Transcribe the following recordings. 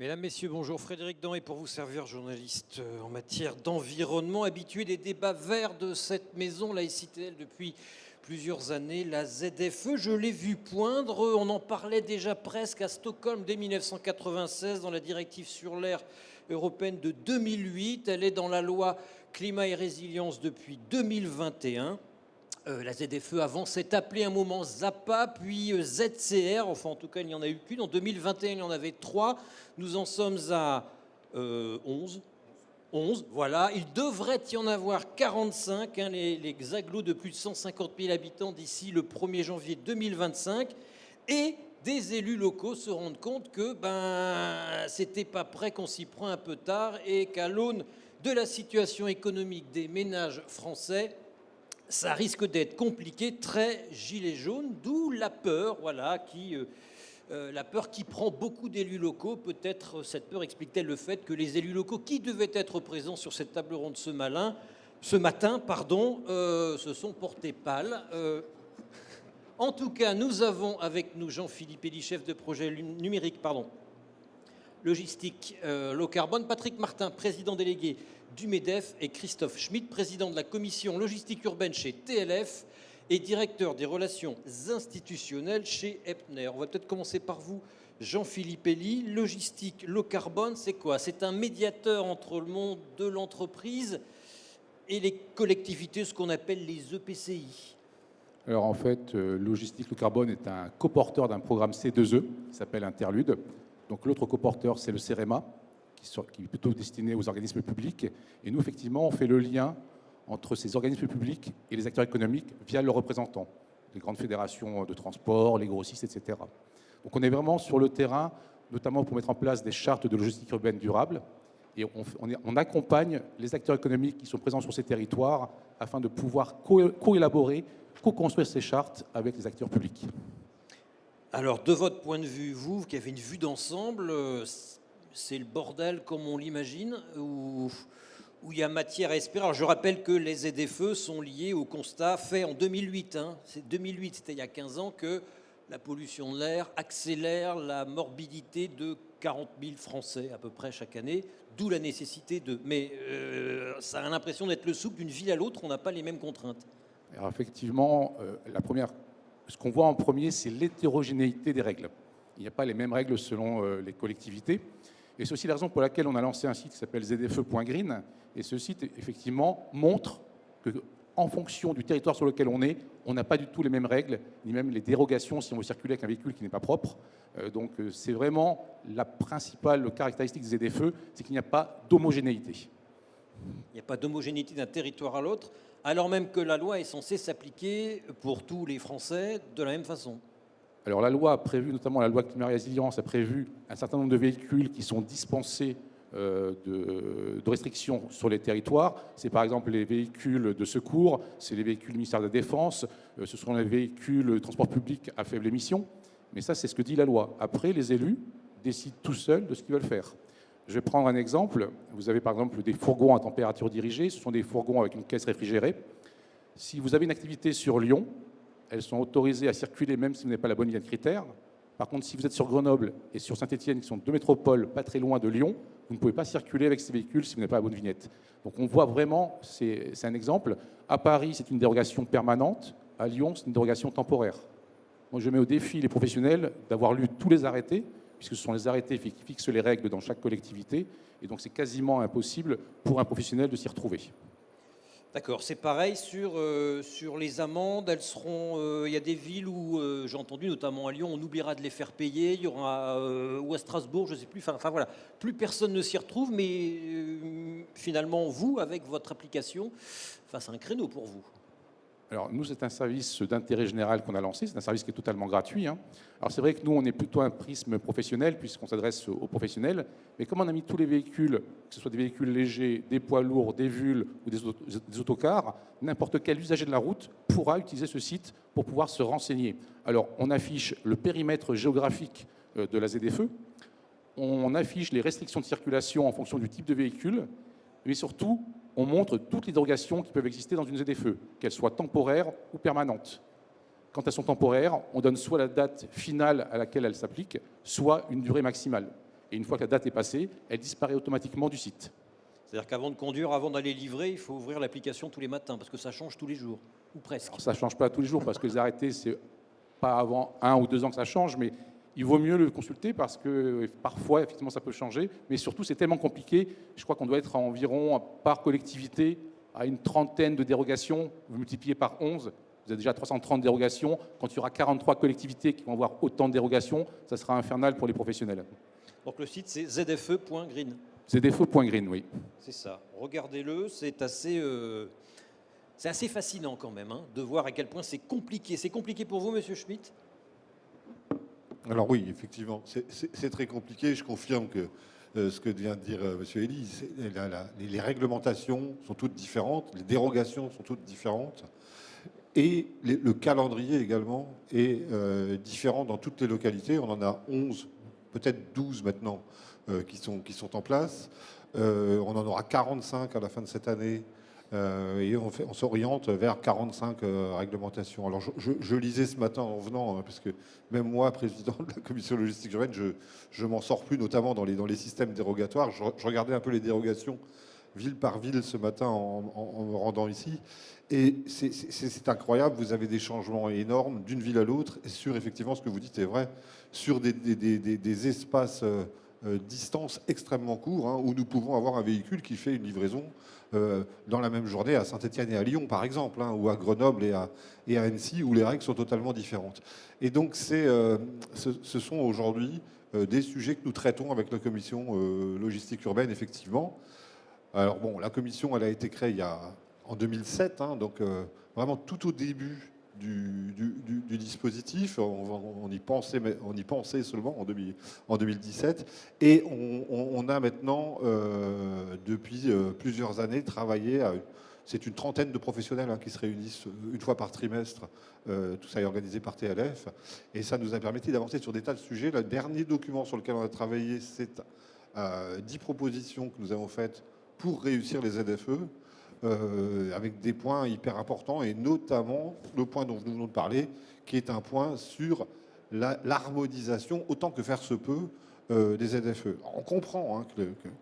Mesdames, Messieurs, bonjour. Frédéric Danhé pour vous servir, journaliste en matière d'environnement, habitué des débats verts de cette maison, la SITL, depuis plusieurs années. La ZFE, je l'ai vu poindre, on en parlait déjà presque à Stockholm dès 1996 dans la directive sur l'air européenne de 2008. Elle est dans la loi climat et résilience depuis 2021. La ZFE avant s'est appelée un moment ZAPA, puis ZCR, enfin en tout cas il n'y en a eu qu'une. En 2021 il y en avait 3, nous en sommes à 11. 11, voilà. Il devrait y en avoir 45, hein, les agglos de plus de 150 000 habitants d'ici le 1er janvier 2025. Et des élus locaux se rendent compte que c'était pas prêt, qu'on s'y prend un peu tard et qu'à l'aune de la situation économique des ménages français, ça risque d'être compliqué, très gilet jaune, d'où la peur, voilà, la peur qui prend beaucoup d'élus locaux. Peut-être cette peur explique-t-elle le fait que les élus locaux qui devaient être présents sur cette table ronde ce matin, se sont portés pâles. En tout cas, nous avons avec nous Jean-Philippe Elie, chef de projet numérique, logistique low carbone, Patrick Martin, président délégué du MEDEF, et Christophe Schmitt, président de la commission logistique urbaine chez TLF et directeur des relations institutionnelles chez Epner. On va peut-être commencer par vous, Jean-Philippe Elie. Logistique low carbone, c'est quoi? C'est un médiateur entre le monde de l'entreprise et les collectivités, ce qu'on appelle les EPCI. Alors en fait, Logistique low carbone est un coporteur d'un programme C2E qui s'appelle Interlude. Donc l'autre coporteur, c'est le CEREMA, qui est plutôt destiné aux organismes publics. Et nous, effectivement, on fait le lien entre ces organismes publics et les acteurs économiques via leurs représentants, les grandes fédérations de transport, les grossistes, etc. Donc on est vraiment sur le terrain, notamment pour mettre en place des chartes de logistique urbaine durable. Et on accompagne les acteurs économiques qui sont présents sur ces territoires afin de pouvoir co-élaborer, co-construire ces chartes avec les acteurs publics. Alors, de votre point de vue, vous qui avez une vue d'ensemble, c'est le bordel comme on l'imagine, où il y a matière à espérer? Alors, je rappelle que les ZFE sont liés au constat fait en 2008. Hein. C'est 2008, c'était il y a 15 ans, que la pollution de l'air accélère la morbidité de 40 000 Français à peu près chaque année, d'où la nécessité de... Mais ça a l'impression d'être le souple d'une ville à l'autre, on n'a pas les mêmes contraintes. Alors effectivement, ce qu'on voit en premier, c'est l'hétérogénéité des règles. Il n'y a pas les mêmes règles selon les collectivités. Et c'est aussi la raison pour laquelle on a lancé un site qui s'appelle zfe.green. Et ce site, effectivement, montre qu'en fonction du territoire sur lequel on n'a pas du tout les mêmes règles, ni même les dérogations si on veut circuler avec un véhicule qui n'est pas propre. Donc c'est vraiment la principale caractéristique des ZFE, c'est qu'il n'y a pas d'homogénéité. Il n'y a pas d'homogénéité d'un territoire à l'autre, alors même que la loi est censée s'appliquer pour tous les Français de la même façon. Alors la loi a prévu, notamment la loi climat et résilience, a prévu un certain nombre de véhicules qui sont dispensés de restrictions sur les territoires. C'est par exemple les véhicules de secours, c'est les véhicules du ministère de la Défense, ce sont les véhicules de transport public à faible émission. Mais ça, c'est ce que dit la loi. Après, les élus décident tout seuls de ce qu'ils veulent faire. Je vais prendre un exemple. Vous avez par exemple des fourgons à température dirigée. Ce sont des fourgons avec une caisse réfrigérée. Si vous avez une activité sur Lyon, elles sont autorisées à circuler même si vous n'avez pas la bonne vignette critère. Par contre, si vous êtes sur Grenoble et sur Saint-Étienne, qui sont deux métropoles pas très loin de Lyon, vous ne pouvez pas circuler avec ces véhicules si vous n'avez pas la bonne vignette. Donc on voit vraiment, c'est un exemple. À Paris, c'est une dérogation permanente. À Lyon, c'est une dérogation temporaire. Moi, je mets au défi les professionnels d'avoir lu tous les arrêtés, puisque ce sont les arrêtés qui fixent les règles dans chaque collectivité. Et donc, c'est quasiment impossible pour un professionnel de s'y retrouver. D'accord, c'est pareil sur les amendes. Elles seront. Il y a des villes où, j'ai entendu, notamment à Lyon, on oubliera de les faire payer. Il y aura, ou à Strasbourg, je ne sais plus. Enfin voilà, plus personne ne s'y retrouve. Mais finalement, vous, avec votre application, c'est un créneau pour vous. Alors, nous, c'est un service d'intérêt général qu'on a lancé. C'est un service qui est totalement gratuit. Alors, c'est vrai que nous, on est plutôt un prisme professionnel, puisqu'on s'adresse aux professionnels. Mais comme on a mis tous les véhicules, que ce soit des véhicules légers, des poids lourds, des VUL ou des autocars, n'importe quel usager de la route pourra utiliser ce site pour pouvoir se renseigner. Alors, on affiche le périmètre géographique de la ZFE. On affiche les restrictions de circulation en fonction du type de véhicule. Mais surtout, on montre toutes les dérogations qui peuvent exister dans une ZFE, qu'elles soient temporaires ou permanentes. Quand elles sont temporaires, on donne soit la date finale à laquelle elles s'appliquent, soit une durée maximale. et une fois que la date est passée, elle disparaît automatiquement du site. C'est-à-dire qu'avant de conduire, avant d'aller livrer, il faut ouvrir l'application tous les matins, parce que ça change tous les jours, ou presque. Alors, ça ne change pas tous les jours, parce que les arrêtés, c'est pas avant 1 ou 2 ans que ça change, mais il vaut mieux le consulter parce que parfois, effectivement, ça peut changer. Mais surtout, c'est tellement compliqué. Je crois qu'on doit être à environ, par collectivité, à une trentaine de dérogations. Vous multipliez par 11, vous avez déjà 330 dérogations. Quand il y aura 43 collectivités qui vont avoir autant de dérogations, ça sera infernal pour les professionnels. Donc le site, c'est zfe.green. ZFE.green, oui. C'est ça. Regardez-le, c'est assez fascinant quand même, hein, de voir à quel point c'est compliqué. C'est compliqué pour vous, Monsieur Schmitt? Alors oui, effectivement, c'est très compliqué. Je confirme que ce que vient de dire M. Elie, les réglementations sont toutes différentes, les dérogations sont toutes différentes, et le calendrier également est différent dans toutes les localités. On en a 11, peut-être 12 maintenant, qui sont en place. On en aura 45 à la fin de cette année. Et on s'oriente vers 45 réglementations. Alors je lisais ce matin en venant, parce que même moi, président de la commission logistique urbaine, je m'en sors plus, notamment dans les systèmes dérogatoires. Je regardais un peu les dérogations ville par ville ce matin en me rendant ici. Et c'est incroyable, vous avez des changements énormes d'une ville à l'autre. Et sur, effectivement, ce que vous dites est vrai, sur des espaces distance extrêmement courts, hein, où nous pouvons avoir un véhicule qui fait une livraison dans la même journée à Saint-Étienne et à Lyon, par exemple, hein, ou à Grenoble et à Annecy, où les règles sont totalement différentes. Et donc, ce sont aujourd'hui des sujets que nous traitons avec la commission logistique urbaine, effectivement. Alors bon, la commission, elle a été créée en 2007, hein, donc vraiment tout au début du dispositif. On y pensait seulement en 2017. Et on a maintenant, depuis plusieurs années, travaillé à... C'est une trentaine de professionnels, hein, qui se réunissent une fois par trimestre. Tout ça est organisé par TLF. Et ça nous a permis d'avancer sur des tas de sujets. Le dernier document sur lequel on a travaillé, c'est 10 propositions que nous avons faites pour réussir les ZFE. Avec des points hyper importants, et notamment le point dont nous venons de parler, qui est un point sur l'harmonisation, autant que faire se peut, des ZFE. Alors, on comprend, hein,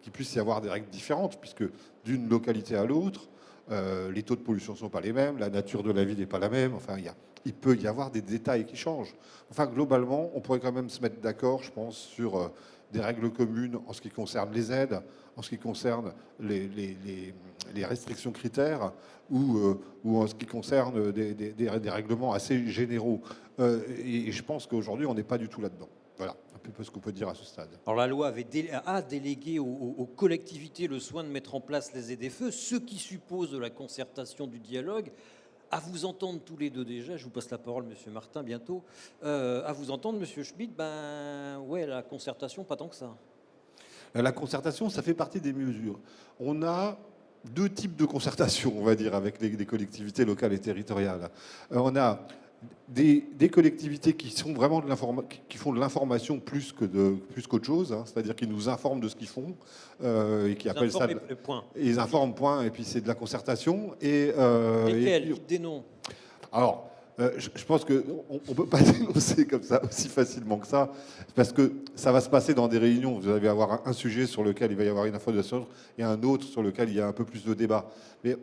qu'il puisse y avoir des règles différentes, puisque d'une localité à l'autre, les taux de pollution ne sont pas les mêmes, la nature de la ville n'est pas la même, enfin, il peut y avoir des détails qui changent. Enfin, globalement, on pourrait quand même se mettre d'accord, je pense, sur des règles communes en ce qui concerne les aides, en ce qui concerne les restrictions critères, ou en ce qui concerne des règlements assez généraux. Et je pense qu'aujourd'hui, on n'est pas du tout là-dedans. Voilà un peu ce qu'on peut dire à ce stade. Alors la loi a délégué aux collectivités le soin de mettre en place les ZFE, ce qui suppose de la concertation, du dialogue. À vous entendre tous les deux déjà, je vous passe la parole, Monsieur Martin, bientôt. À vous entendre, Monsieur Schmitt, ben ouais, la concertation, pas tant que ça. La concertation, ça fait partie des mesures. On a deux types de concertation, on va dire, avec les collectivités locales et territoriales. On a des collectivités qui sont vraiment qui font de l'information plus qu'autre chose, hein, c'est-à-dire qu'ils nous informent de ce qu'ils font, et qui appellent ça. Ils informent, point, et puis c'est de la concertation. Lesquels? Dites des noms. Alors, je pense qu'on ne peut pas dénoncer comme ça aussi facilement que ça, parce que ça va se passer dans des réunions. Vous allez avoir un sujet sur lequel il va y avoir une information et un autre sur lequel il y a un peu plus de débat. Mais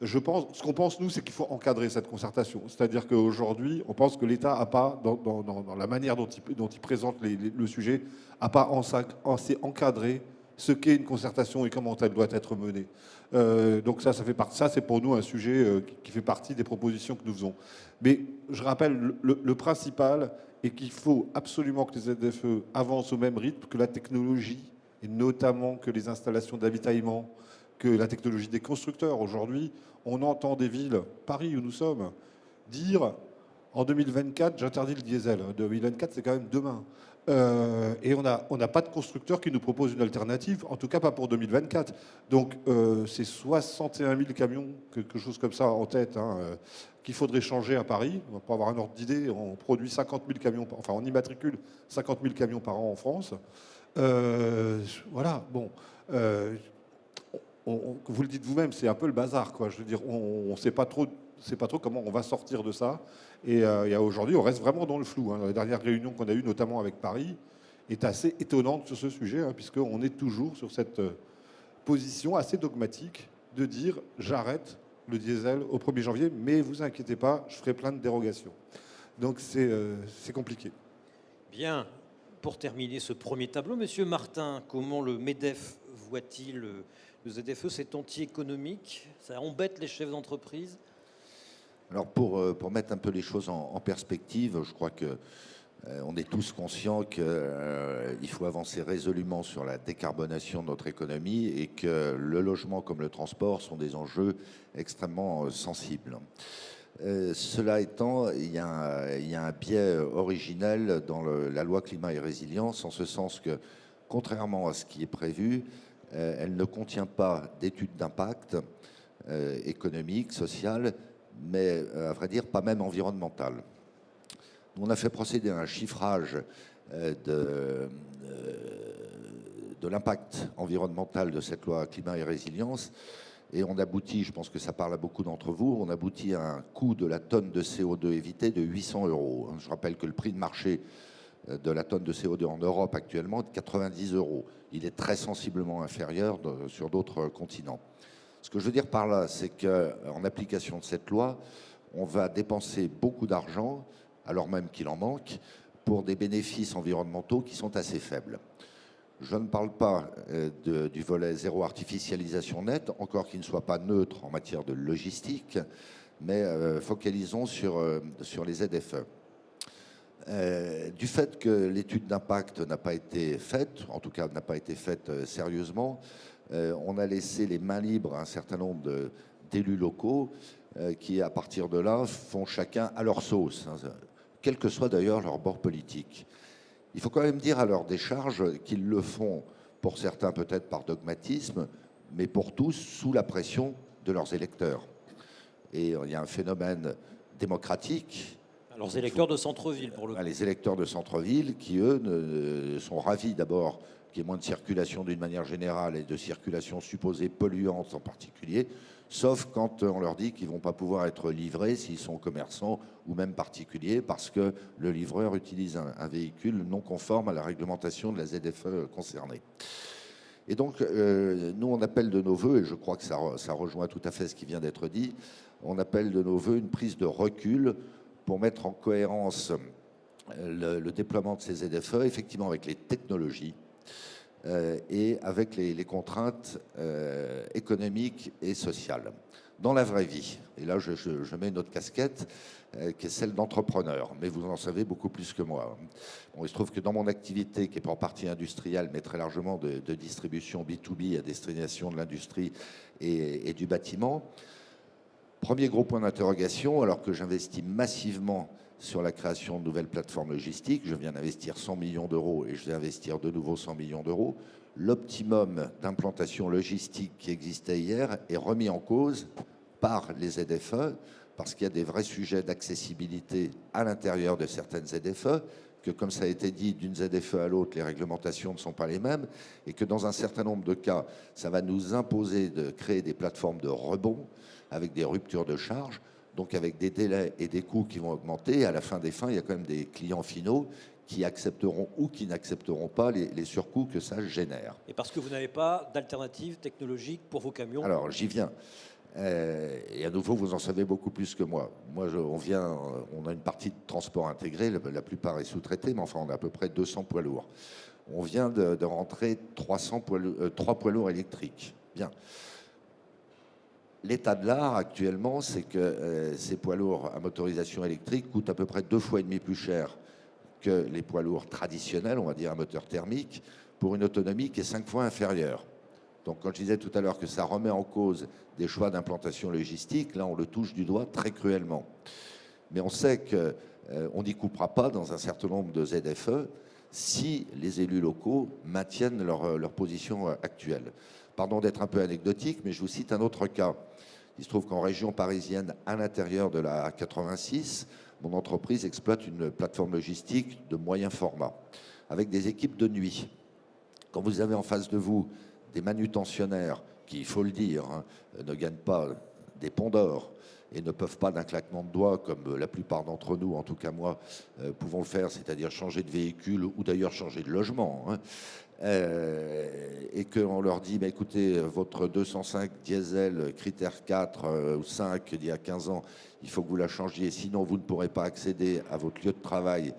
ce qu'on pense, nous, c'est qu'il faut encadrer cette concertation. C'est-à-dire qu'aujourd'hui, on pense que l'État n'a pas, dans la manière dont il présente le sujet, n'a pas assez encadré ce qu'est une concertation et comment elle doit être menée. Donc ça c'est pour nous un sujet qui fait partie des propositions que nous faisons. Mais je rappelle, le principal est qu'il faut absolument que les ZFE avancent au même rythme que la technologie, et notamment que les installations d'avitaillement, que la technologie des constructeurs. Aujourd'hui, on entend des villes, Paris où nous sommes, dire en 2024, j'interdis le diesel. 2024, c'est quand même demain. Et on n'a pas de constructeur qui nous propose une alternative, en tout cas pas pour 2024. Donc c'est 61 000 camions, quelque chose comme ça en tête, hein, qu'il faudrait changer à Paris. Pour avoir un ordre d'idée, on produit 50 000 camions, enfin on immatricule 50 000 camions par an en France. Voilà, bon. Vous le dites vous-même, c'est un peu le bazar, quoi. Je veux dire, on ne sait pas trop comment on va sortir de ça. Et aujourd'hui, on reste vraiment dans le flou, hein. Dans les dernières réunions qu'on a eues, notamment avec Paris, est assez étonnante sur ce sujet, hein, puisqu'on est toujours sur cette position assez dogmatique de dire j'arrête le diesel au 1er janvier, mais vous inquiétez pas, je ferai plein de dérogations. Donc c'est compliqué. Bien. Pour terminer ce premier tableau, Monsieur Martin, comment le MEDEF voit-il le ZFE? C'est anti-économique? Ça embête les chefs d'entreprise? Alors pour mettre un peu les choses en perspective, je crois que on est tous conscients qu'il faut avancer résolument sur la décarbonation de notre économie et que le logement comme le transport sont des enjeux extrêmement sensibles. Cela étant, il y a un biais originel dans la loi climat et résilience, en ce sens que, contrairement à ce qui est prévu, elle ne contient pas d'études d'impact économique, social, mais à vrai dire, pas même environnemental. On a fait procéder à un chiffrage de l'impact environnemental de cette loi climat et résilience. Et on aboutit, je pense que ça parle à beaucoup d'entre vous, on aboutit à un coût de la tonne de CO2 évité de 800 €. Je rappelle que le prix de marché de la tonne de CO2 en Europe actuellement est de 90 €. Il est très sensiblement inférieur sur d'autres continents. Ce que je veux dire par là, c'est qu'en application de cette loi, on va dépenser beaucoup d'argent, alors même qu'il en manque, pour des bénéfices environnementaux qui sont assez faibles. Je ne parle pas du volet zéro artificialisation nette, encore qu'il ne soit pas neutre en matière de logistique, mais focalisons sur les ZFE. Du fait que l'étude d'impact n'a pas été faite, en tout cas n'a pas été faite sérieusement, on a laissé les mains libres à un certain nombre d'élus locaux qui, à partir de là, font chacun à leur sauce, hein, quel que soit d'ailleurs leur bord politique. Il faut quand même dire à leur décharge qu'ils le font, pour certains peut-être par dogmatisme, mais pour tous sous la pression de leurs électeurs. Et il y a un phénomène démocratique. Alors, les électeurs de centre-ville, pour le coup. Les électeurs de centre-ville qui, eux, sont ravis d'abord qu'il y ait moins de circulation d'une manière générale et de circulation supposée polluante en particulier, sauf quand on leur dit qu'ils ne vont pas pouvoir être livrés s'ils sont commerçants ou même particuliers, parce que le livreur utilise un véhicule non conforme à la réglementation de la ZFE concernée. Et donc, nous, on appelle de nos voeux, et je crois que ça rejoint tout à fait ce qui vient d'être dit, on appelle de nos voeux une prise de recul pour mettre en cohérence le déploiement de ces ZFE, effectivement avec les technologies, et avec les contraintes économiques et sociales. Dans la vraie vie, et là je mets une autre casquette, qui est celle d'entrepreneur, mais vous en savez beaucoup plus que moi. Bon, il se trouve que dans mon activité, qui est pour partie industrielle, mais très largement de distribution B2B à destination de l'industrie et du bâtiment, premier gros point d'interrogation, alors que j'investis massivement sur la création de nouvelles plateformes logistiques. Je viens d'investir 100 millions d'euros et je vais investir de nouveau 100 millions d'euros. L'optimum d'implantation logistique qui existait hier est remis en cause par les ZFE parce qu'il y a des vrais sujets d'accessibilité à l'intérieur de certaines ZFE, que comme ça a été dit, d'une ZFE à l'autre, les réglementations ne sont pas les mêmes et que dans un certain nombre de cas, ça va nous imposer de créer des plateformes de rebond avec des ruptures de charge, donc avec des délais et des coûts qui vont augmenter. À la fin des fins, il y a quand même des clients finaux qui accepteront ou qui n'accepteront pas les surcoûts que ça génère. Et parce que vous n'avez pas d'alternative technologique pour vos camions? Alors, j'y viens. Et à nouveau, vous en savez beaucoup plus que moi. Moi, on a une partie de transport intégré, la plupart est sous-traité, mais enfin, on a à peu près 200 poids lourds. On vient de rentrer 3 poids lourds électriques. Bien. L'état de l'art actuellement, c'est que ces poids lourds à motorisation électrique coûtent à peu près 2,5 fois plus cher que les poids lourds traditionnels, on va dire à moteur thermique, pour une autonomie qui est 5 fois inférieure. Donc quand je disais tout à l'heure que ça remet en cause des choix d'implantation logistique, là on le touche du doigt très cruellement. Mais on sait qu'on n'y coupera pas dans un certain nombre de ZFE si les élus locaux maintiennent leur position actuelle. Pardon d'être un peu anecdotique, mais je vous cite un autre cas. Il se trouve qu'en région parisienne, à l'intérieur de la A86, mon entreprise exploite une plateforme logistique de moyen format, avec des équipes de nuit. Quand vous avez en face de vous des manutentionnaires qui, il faut le dire, ne gagnent pas des ponts d'or et ne peuvent pas d'un claquement de doigts, comme la plupart d'entre nous, en tout cas moi, pouvons le faire, c'est-à-dire changer de véhicule ou d'ailleurs changer de logement, hein, et qu'on leur dit, bah, écoutez, votre 205 diesel critère 4 ou 5 d'il y a 15 ans, il faut que vous la changiez, sinon vous ne pourrez pas accéder à votre lieu de travail,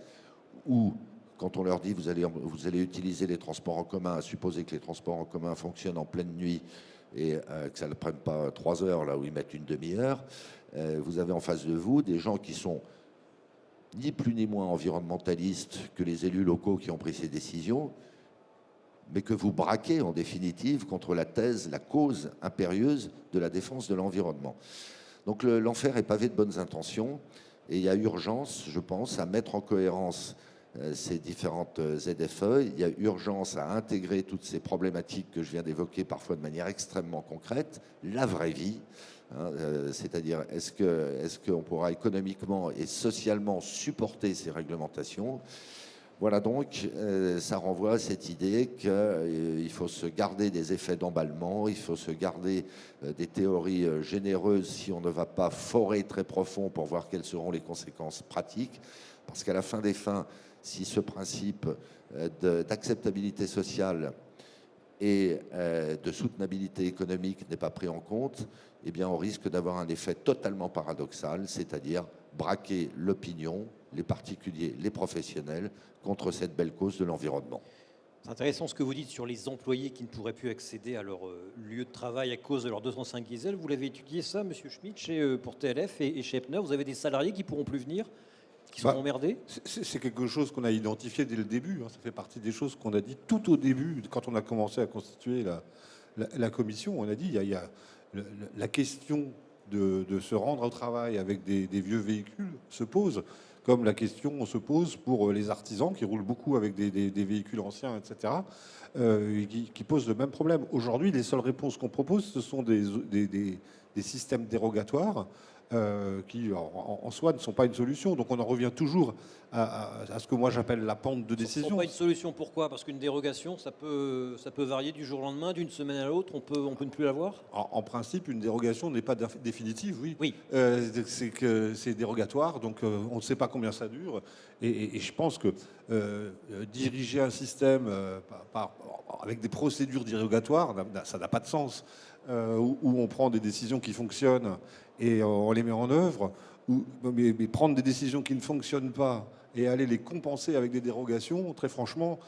ou quand on leur dit vous allez utiliser les transports en commun, à supposer que les transports en commun fonctionnent en pleine nuit et que ça ne prenne pas 3 heures là où ils mettent une demi-heure, vous avez en face de vous des gens qui sont ni plus ni moins environnementalistes que les élus locaux qui ont pris ces décisions, mais que vous braquez en définitive contre la thèse, la cause impérieuse de la défense de l'environnement. Donc l'enfer est pavé de bonnes intentions et il y a urgence, je pense, à mettre en cohérence ces différentes ZFE. Il y a urgence à intégrer toutes ces problématiques que je viens d'évoquer, parfois de manière extrêmement concrète, la vraie vie. Hein, c'est-à-dire, est-ce qu'on pourra économiquement et socialement supporter ces réglementations? Voilà donc, ça renvoie à cette idée qu'il faut se garder des effets d'emballement, il faut se garder des théories généreuses si on ne va pas forer très profond pour voir quelles seront les conséquences pratiques. Parce qu'à la fin des fins, si ce principe d'acceptabilité sociale et de soutenabilité économique n'est pas pris en compte, eh bien on risque d'avoir un effet totalement paradoxal, c'est-à-dire braquer l'opinion, les particuliers, les professionnels, contre cette belle cause de l'environnement. C'est intéressant ce que vous dites sur les employés qui ne pourraient plus accéder à leur lieu de travail à cause de leur 205 diesel. Vous l'avez étudié ça, Monsieur Schmitt, pour TLF et chez Epner. Vous avez des salariés qui ne pourront plus venir, qui sont emmerdés? C'est quelque chose qu'on a identifié dès le début. Hein. Ça fait partie des choses qu'on a dit tout au début, quand on a commencé à constituer la commission. On a dit il y a la question de se rendre au travail avec des vieux véhicules se pose, comme la question se pose pour les artisans qui roulent beaucoup avec des véhicules anciens, etc., qui posent le même problème. Aujourd'hui, les seules réponses qu'on propose, ce sont des systèmes dérogatoires qui, en soi, ne sont pas une solution. Donc on en revient toujours à ce que moi j'appelle la pente de décision. Ce n'est pas une solution, pourquoi? Parce qu'une dérogation, ça peut varier du jour au lendemain, d'une semaine à l'autre, on peut ne plus l'avoir? En principe, une dérogation n'est pas définitive, oui. Oui. C'est que c'est dérogatoire, donc on ne sait pas combien ça dure. Et je pense que diriger un système avec des procédures dérogatoires, ça n'a pas de sens. Où on prend des décisions qui fonctionnent et on les met en œuvre, mais prendre des décisions qui ne fonctionnent pas et aller les compenser avec des dérogations, très franchement,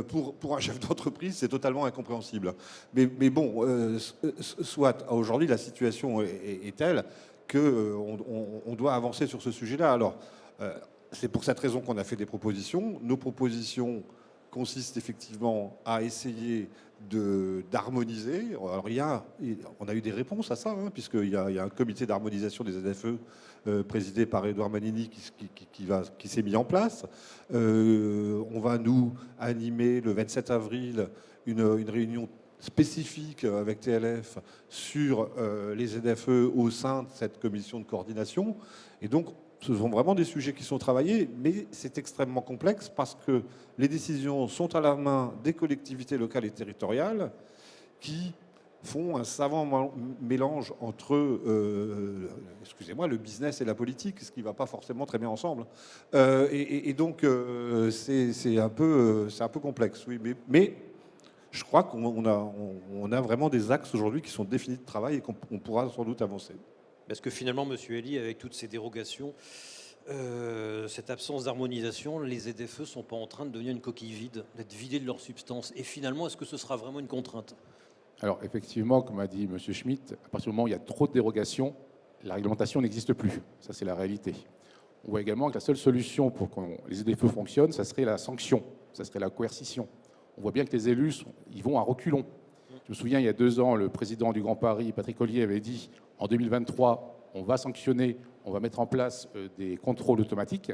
pour un chef d'entreprise, c'est totalement incompréhensible. Mais bon, soit aujourd'hui, la situation est telle qu'on doit avancer sur ce sujet-là. Alors, c'est pour cette raison qu'on a fait des propositions. Nos propositions consistent effectivement à essayer d'harmoniser. Alors on a eu des réponses à ça, hein, puisqu'il y a un comité d'harmonisation des ZFE présidé par Édouard Manini qui s'est mis en place. On va nous animer le 27 avril une réunion spécifique avec TLF sur les ZFE au sein de cette commission de coordination. Et donc, ce sont vraiment des sujets qui sont travaillés, mais c'est extrêmement complexe parce que les décisions sont à la main des collectivités locales et territoriales qui font un savant mélange entre, excusez-moi, le business et la politique, ce qui ne va pas forcément très bien ensemble. Et donc, c'est un peu complexe, oui. Mais je crois qu'on a vraiment des axes aujourd'hui qui sont définis de travail et qu'on pourra sans doute avancer. Parce que finalement, Monsieur Elie, avec toutes ces dérogations, cette absence d'harmonisation, les ZFE ne sont pas en train de devenir une coquille vide, d'être vidés de leur substance. Et finalement, est-ce que ce sera vraiment une contrainte? Alors effectivement, comme a dit M. Schmitt, à partir du moment où il y a trop de dérogations, la réglementation n'existe plus. Ça, c'est la réalité. On voit également que la seule solution pour que les ZFE fonctionnent, ça serait la sanction, ça serait la coercition. On voit bien que les élus, ils vont à reculons. Je me souviens, il y a 2 ans, le président du Grand Paris, Patrick Ollier, avait dit en 2023, on va sanctionner, on va mettre en place des contrôles automatiques.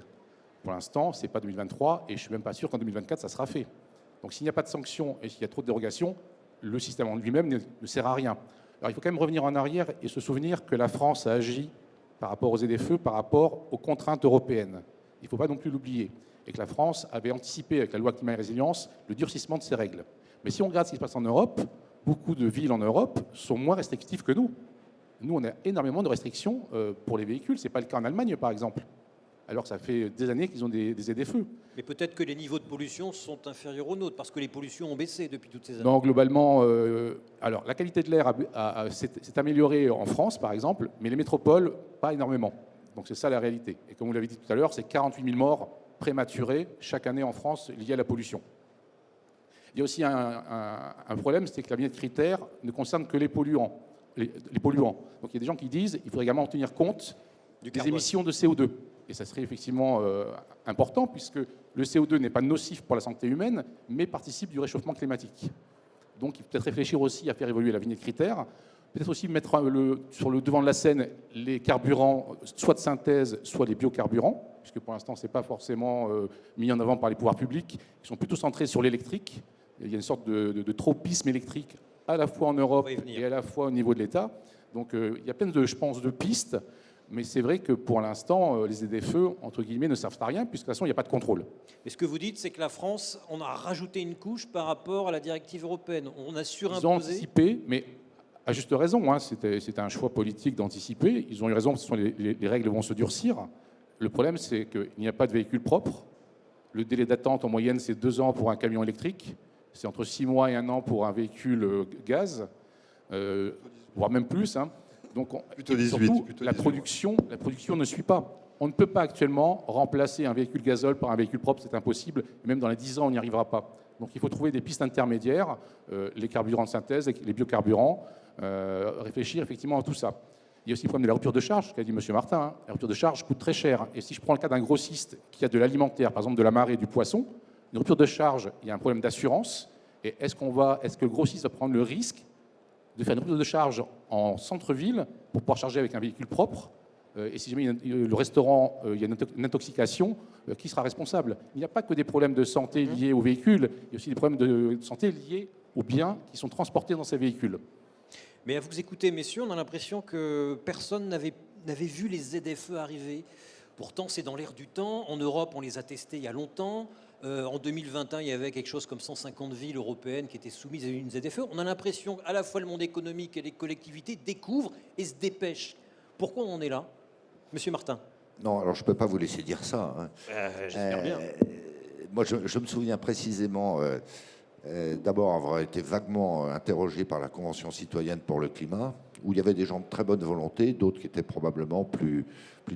Pour l'instant, ce n'est pas 2023 et je ne suis même pas sûr qu'en 2024, ça sera fait. Donc s'il n'y a pas de sanctions et s'il y a trop de dérogations, le système en lui-même ne sert à rien. Alors il faut quand même revenir en arrière et se souvenir que la France a agi par rapport aux ZFE, par rapport aux contraintes européennes. Il ne faut pas non plus l'oublier. Et que la France avait anticipé avec la loi climat et résilience le durcissement de ces règles. Mais si on regarde ce qui se passe en Europe, beaucoup de villes en Europe sont moins restrictives que nous. Nous, on a énormément de restrictions pour les véhicules. Ce n'est pas le cas en Allemagne, par exemple. Alors que ça fait des années qu'ils ont des ZFE. Mais peut-être que les niveaux de pollution sont inférieurs aux nôtres, parce que les pollutions ont baissé depuis toutes ces années. Non, globalement, alors la qualité de l'air s'est améliorée en France, par exemple, mais les métropoles, pas énormément. Donc c'est ça la réalité. Et comme vous l'avez dit tout à l'heure, c'est 48 000 morts prématurés chaque année en France liés à la pollution. Il y a aussi un problème, c'est que la vignette critère ne concerne que les polluants. Les polluants. Donc il y a des gens qui disent qu'il faudrait également tenir compte des émissions de CO2. Et ça serait effectivement important, puisque le CO2 n'est pas nocif pour la santé humaine, mais participe du réchauffement climatique. Donc il faut peut-être réfléchir aussi à faire évoluer la vignette critère, peut-être aussi mettre sur le devant de la scène les carburants, soit de synthèse, soit les biocarburants, puisque pour l'instant, ce n'est pas forcément mis en avant par les pouvoirs publics, qui sont plutôt centrés sur l'électrique. Il y a une sorte de tropisme électrique, à la fois en Europe et à la fois au niveau de l'État. Donc il y a plein de, je pense, de pistes. Mais c'est vrai que pour l'instant, les ZFE, entre guillemets, ne servent à rien, puisque de toute façon, il n'y a pas de contrôle. Et ce que vous dites, c'est que la France, on a rajouté une couche par rapport à la directive européenne. On a surimposé. Ils ont anticipé, mais à juste raison. Hein, c'était un choix politique d'anticiper. Ils ont eu raison, parce que les règles vont se durcir. Le problème, c'est qu'il n'y a pas de véhicule propre. Le délai d'attente, en moyenne, c'est 2 ans pour un camion électrique. C'est entre 6 mois et 1 an pour un véhicule gaz, voire même plus. Hein. Donc, surtout, la production ne suit pas. On ne peut pas actuellement remplacer un véhicule gazole par un véhicule propre, c'est impossible. Même dans les 10 ans, on n'y arrivera pas. Donc il faut trouver des pistes intermédiaires, les carburants de synthèse, les biocarburants, réfléchir effectivement à tout ça. Il y a aussi le problème de la rupture de charge, qu'a dit M. Martin. Hein. La rupture de charge coûte très cher. Et si je prends le cas d'un grossiste qui a de l'alimentaire, par exemple de la marée, du poisson, une rupture de charge, il y a un problème d'assurance. Et est-ce que le grossiste va prendre le risque de faire une rupture de charge en centre-ville pour pouvoir charger avec un véhicule propre? Et si jamais le restaurant, il y a une intoxication, qui sera responsable? Il n'y a pas que des problèmes de santé liés aux véhicules, il y a aussi des problèmes de santé liés aux biens qui sont transportés dans ces véhicules. Mais à vous écouter, messieurs, on a l'impression que personne n'avait vu les ZFE arriver. Pourtant, c'est dans l'air du temps. En Europe, on les a testés il y a longtemps. En 2021, il y avait quelque chose comme 150 villes européennes qui étaient soumises à une ZFE. On a l'impression qu'à la fois le monde économique et les collectivités découvrent et se dépêchent. Pourquoi on en est là, Monsieur Martin? Non, alors je ne peux pas vous laisser dire ça. Hein. J'espère bien. Moi, je me souviens précisément d'abord avoir été vaguement interrogé par la Convention citoyenne pour le climat, où il y avait des gens de très bonne volonté, d'autres qui étaient probablement plus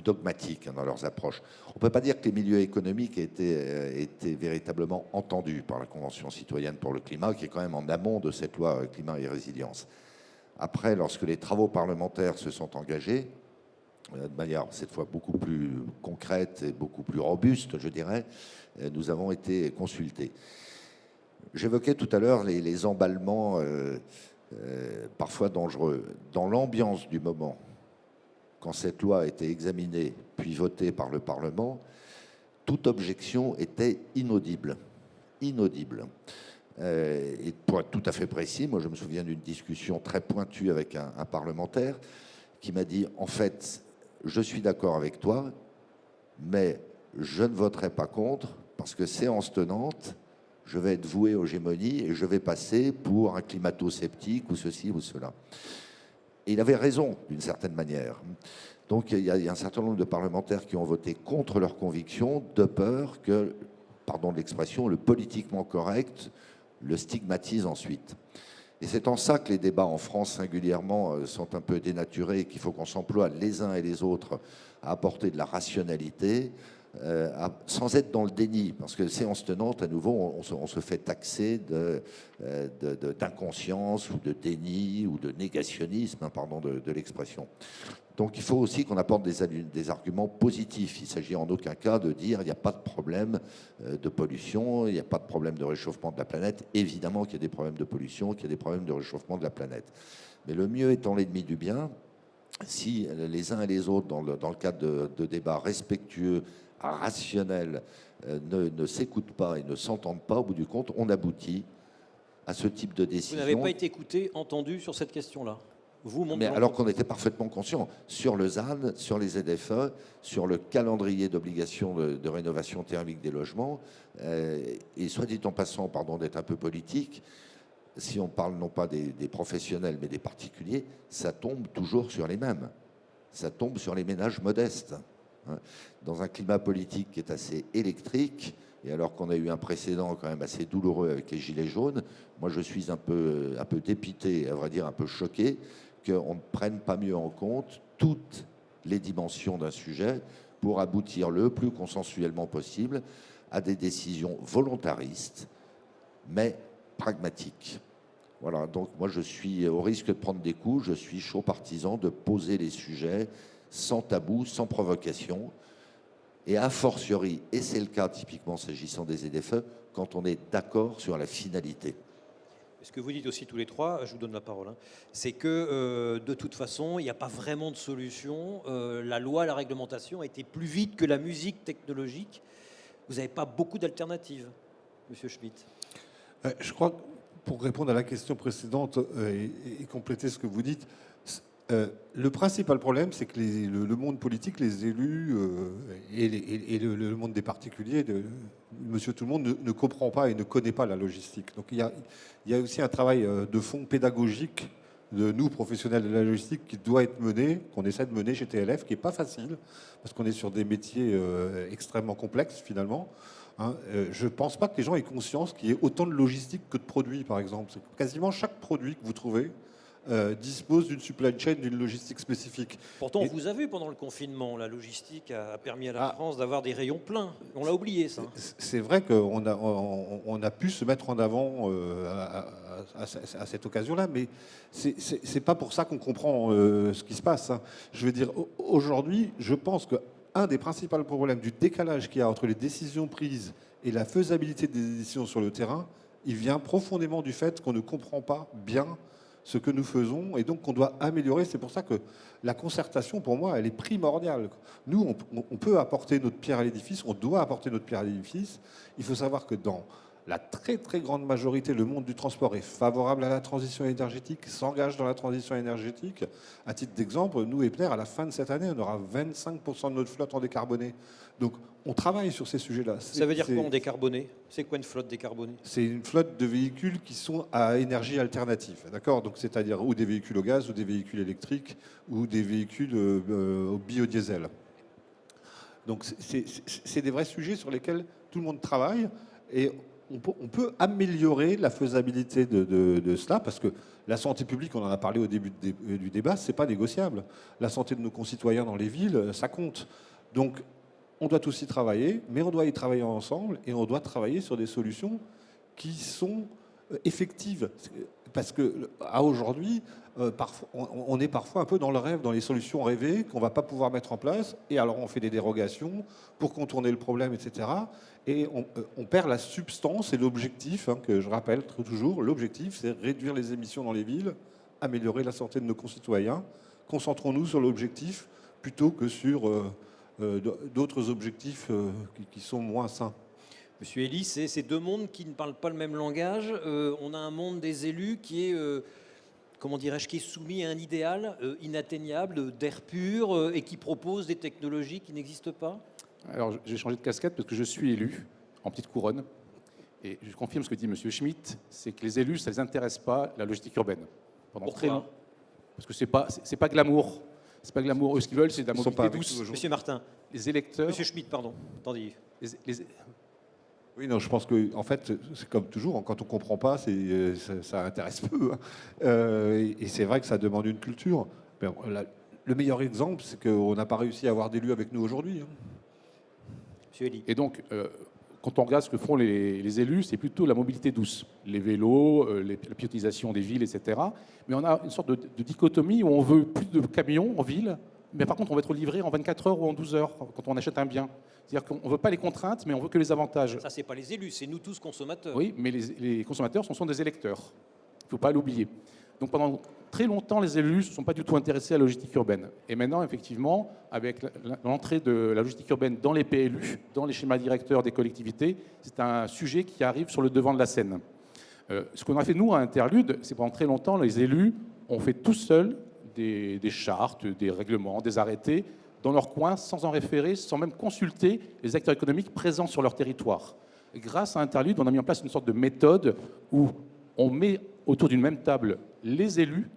dogmatiques dans leurs approches. On ne peut pas dire que les milieux économiques étaient véritablement entendus par la Convention citoyenne pour le climat, qui est quand même en amont de cette loi climat et résilience. Après, lorsque les travaux parlementaires se sont engagés, de manière cette fois beaucoup plus concrète et beaucoup plus robuste, je dirais, nous avons été consultés. J'évoquais tout à l'heure les emballements parfois dangereux. Dans l'ambiance du moment, quand cette loi a été examinée puis votée par le Parlement, toute objection était inaudible. Inaudible. Et pour être tout à fait précis, moi je me souviens d'une discussion très pointue avec un parlementaire qui m'a dit, en fait, je suis d'accord avec toi, mais je ne voterai pas contre, parce que séance tenante, je vais être voué aux gémonies et je vais passer pour un climato-sceptique ou ceci ou cela. Et il avait raison, d'une certaine manière. Donc il y a un certain nombre de parlementaires qui ont voté contre leurs convictions, de peur que, pardon de l'expression, le politiquement correct le stigmatise ensuite. Et c'est en ça que les débats en France singulièrement sont un peu dénaturés et qu'il faut qu'on s'emploie les uns et les autres à apporter de la rationalité, sans être dans le déni, parce que séance tenante, à nouveau, on se fait taxer d'inconscience ou de déni ou de négationnisme, pardon de l'expression. Donc il faut aussi qu'on apporte des arguments positifs. Il ne s'agit en aucun cas de dire qu'il n'y a pas de problème de pollution, il n'y a pas de problème de réchauffement de la planète. Évidemment qu'il y a des problèmes de pollution, qu'il y a des problèmes de réchauffement de la planète. Mais le mieux étant l'ennemi du bien, si les uns et les autres, dans le cadre de débats respectueux, rationnels, ne s'écoutent pas et ne s'entendent pas, au bout du compte, on aboutit à ce type de décision. Vous n'avez pas été écouté, entendu sur cette question-là? Mais alors qu'on était parfaitement conscient sur le ZAN, sur les ZFE, sur le calendrier d'obligation de rénovation thermique des logements, et soit dit en passant, pardon d'être un peu politique, si on parle non pas des professionnels, mais des particuliers, ça tombe toujours sur les mêmes. Ça tombe sur les ménages modestes. Dans un climat politique qui est assez électrique, et alors qu'on a eu un précédent quand même assez douloureux avec les Gilets jaunes, moi je suis un peu dépité, à vrai dire un peu choqué, qu'on ne prenne pas mieux en compte toutes les dimensions d'un sujet pour aboutir le plus consensuellement possible à des décisions volontaristes, mais pragmatiques. Voilà, donc moi je suis, au risque de prendre des coups, je suis chaud partisan de poser les sujets sans tabou, sans provocation, et a fortiori, et c'est le cas typiquement s'agissant des ZFE, quand on est d'accord sur la finalité. Ce que vous dites aussi tous les trois, je vous donne la parole, hein, c'est que de toute façon, il n'y a pas vraiment de solution. La loi, la réglementation a été plus vite que la musique technologique. Vous n'avez pas beaucoup d'alternatives, Monsieur Schmitt. Je crois que pour répondre à la question précédente et compléter ce que vous dites, le principal problème, c'est que le monde politique, les élus et le monde des particuliers, monsieur tout le monde, ne comprend pas et ne connaît pas la logistique. Donc il y a aussi un travail de fond pédagogique de nous, professionnels de la logistique, qui doit être mené, qu'on essaie de mener chez TLF, qui n'est pas facile, parce qu'on est sur des métiers extrêmement complexes, finalement. Hein. Je ne pense pas que les gens aient conscience qu'il y ait autant de logistique que de produits, par exemple. Quasiment chaque produit que vous trouvez dispose d'une supply chain, d'une logistique spécifique. Pourtant, on vous a vu pendant le confinement, la logistique a permis à la France d'avoir des rayons pleins. On l'a oublié, ça. C'est vrai qu'on a pu se mettre en avant à cette occasion-là, mais c'est pas pour ça qu'on comprend ce qui se passe. Hein. Je veux dire, aujourd'hui, je pense qu'un des principaux problèmes du décalage qu'il y a entre les décisions prises et la faisabilité des décisions sur le terrain, il vient profondément du fait qu'on ne comprend pas bien ce que nous faisons et donc qu'on doit améliorer. C'est pour ça que la concertation, pour moi, elle est primordiale. Nous, on peut apporter notre pierre à l'édifice, on doit apporter notre pierre à l'édifice. Il faut savoir que dans la très très grande majorité, le monde du transport est favorable à la transition énergétique, s'engage dans la transition énergétique. À titre d'exemple, nous, Epner, à la fin de cette année, on aura 25% de notre flotte en décarboné. Donc, on travaille sur ces sujets-là. Ça veut dire quoi en décarboné? C'est quoi une flotte décarbonée? C'est une flotte de véhicules qui sont à énergie alternative, d'accord? Donc, c'est-à-dire ou des véhicules au gaz, ou des véhicules électriques, ou des véhicules au biodiesel. Donc, c'est des vrais sujets sur lesquels tout le monde travaille et on peut améliorer la faisabilité de cela parce que la santé publique, on en a parlé au début du débat, c'est pas négociable. La santé de nos concitoyens dans les villes, ça compte. Donc, on doit tous y travailler, mais on doit y travailler ensemble et on doit travailler sur des solutions qui sont effectives. Parce qu'à aujourd'hui, on est parfois un peu dans le rêve, dans les solutions rêvées qu'on ne va pas pouvoir mettre en place. Et alors on fait des dérogations pour contourner le problème, etc. Et on perd la substance et l'objectif, hein, que je rappelle toujours. L'objectif, c'est réduire les émissions dans les villes, améliorer la santé de nos concitoyens. Concentrons-nous sur l'objectif plutôt que sur d'autres objectifs qui sont moins sains. Monsieur Elie, c'est ces deux mondes qui ne parlent pas le même langage. On a un monde des élus qui est, comment dirais-je, qui est soumis à un idéal inatteignable, d'air pur, et qui propose des technologies qui n'existent pas. Alors, j'ai changé de casquette parce que je suis élu en petite couronne. Et je confirme ce que dit M. Schmitt, c'est que les élus, ça ne les intéresse pas, la logistique urbaine. Pourquoi? Parce que c'est pas glamour. C'est pas glamour. Eux, ce qu'ils veulent, c'est de la mobilité douce. Monsieur Martin. Les électeurs... Monsieur Schmitt, pardon. Attendez. Oui, non, je pense que, en fait, c'est comme toujours, quand on ne comprend pas, ça intéresse peu. Hein. Et c'est vrai que ça demande une culture. Le meilleur exemple, c'est qu'on n'a pas réussi à avoir d'élus avec nous aujourd'hui. Hein. Monsieur Elie. Et donc, quand on regarde ce que font les élus, c'est plutôt la mobilité douce. Les vélos, la piétonisation des villes, etc. Mais on a une sorte de dichotomie où on veut plus de camions en ville, mais par contre, on va être livré en 24 heures ou en 12 heures quand on achète un bien. C'est-à-dire qu'on ne veut pas les contraintes, mais on veut que les avantages. Ça, ce n'est pas les élus, c'est nous tous consommateurs. Oui, mais les consommateurs, ce sont des électeurs. Il ne faut pas l'oublier. Donc pendant très longtemps, les élus ne se sont pas du tout intéressés à la logistique urbaine. Et maintenant, effectivement, avec l'entrée de la logistique urbaine dans les PLU, dans les schémas directeurs des collectivités, c'est un sujet qui arrive sur le devant de la scène. Ce qu'on a fait, nous, à Interlude, c'est pendant très longtemps, les élus ont fait tout seuls des chartes, des règlements, des arrêtés, dans leur coin, sans en référer, sans même consulter les acteurs économiques présents sur leur territoire. Et grâce à Interlude, on a mis en place une sorte de méthode où on met autour d'une même table les élus,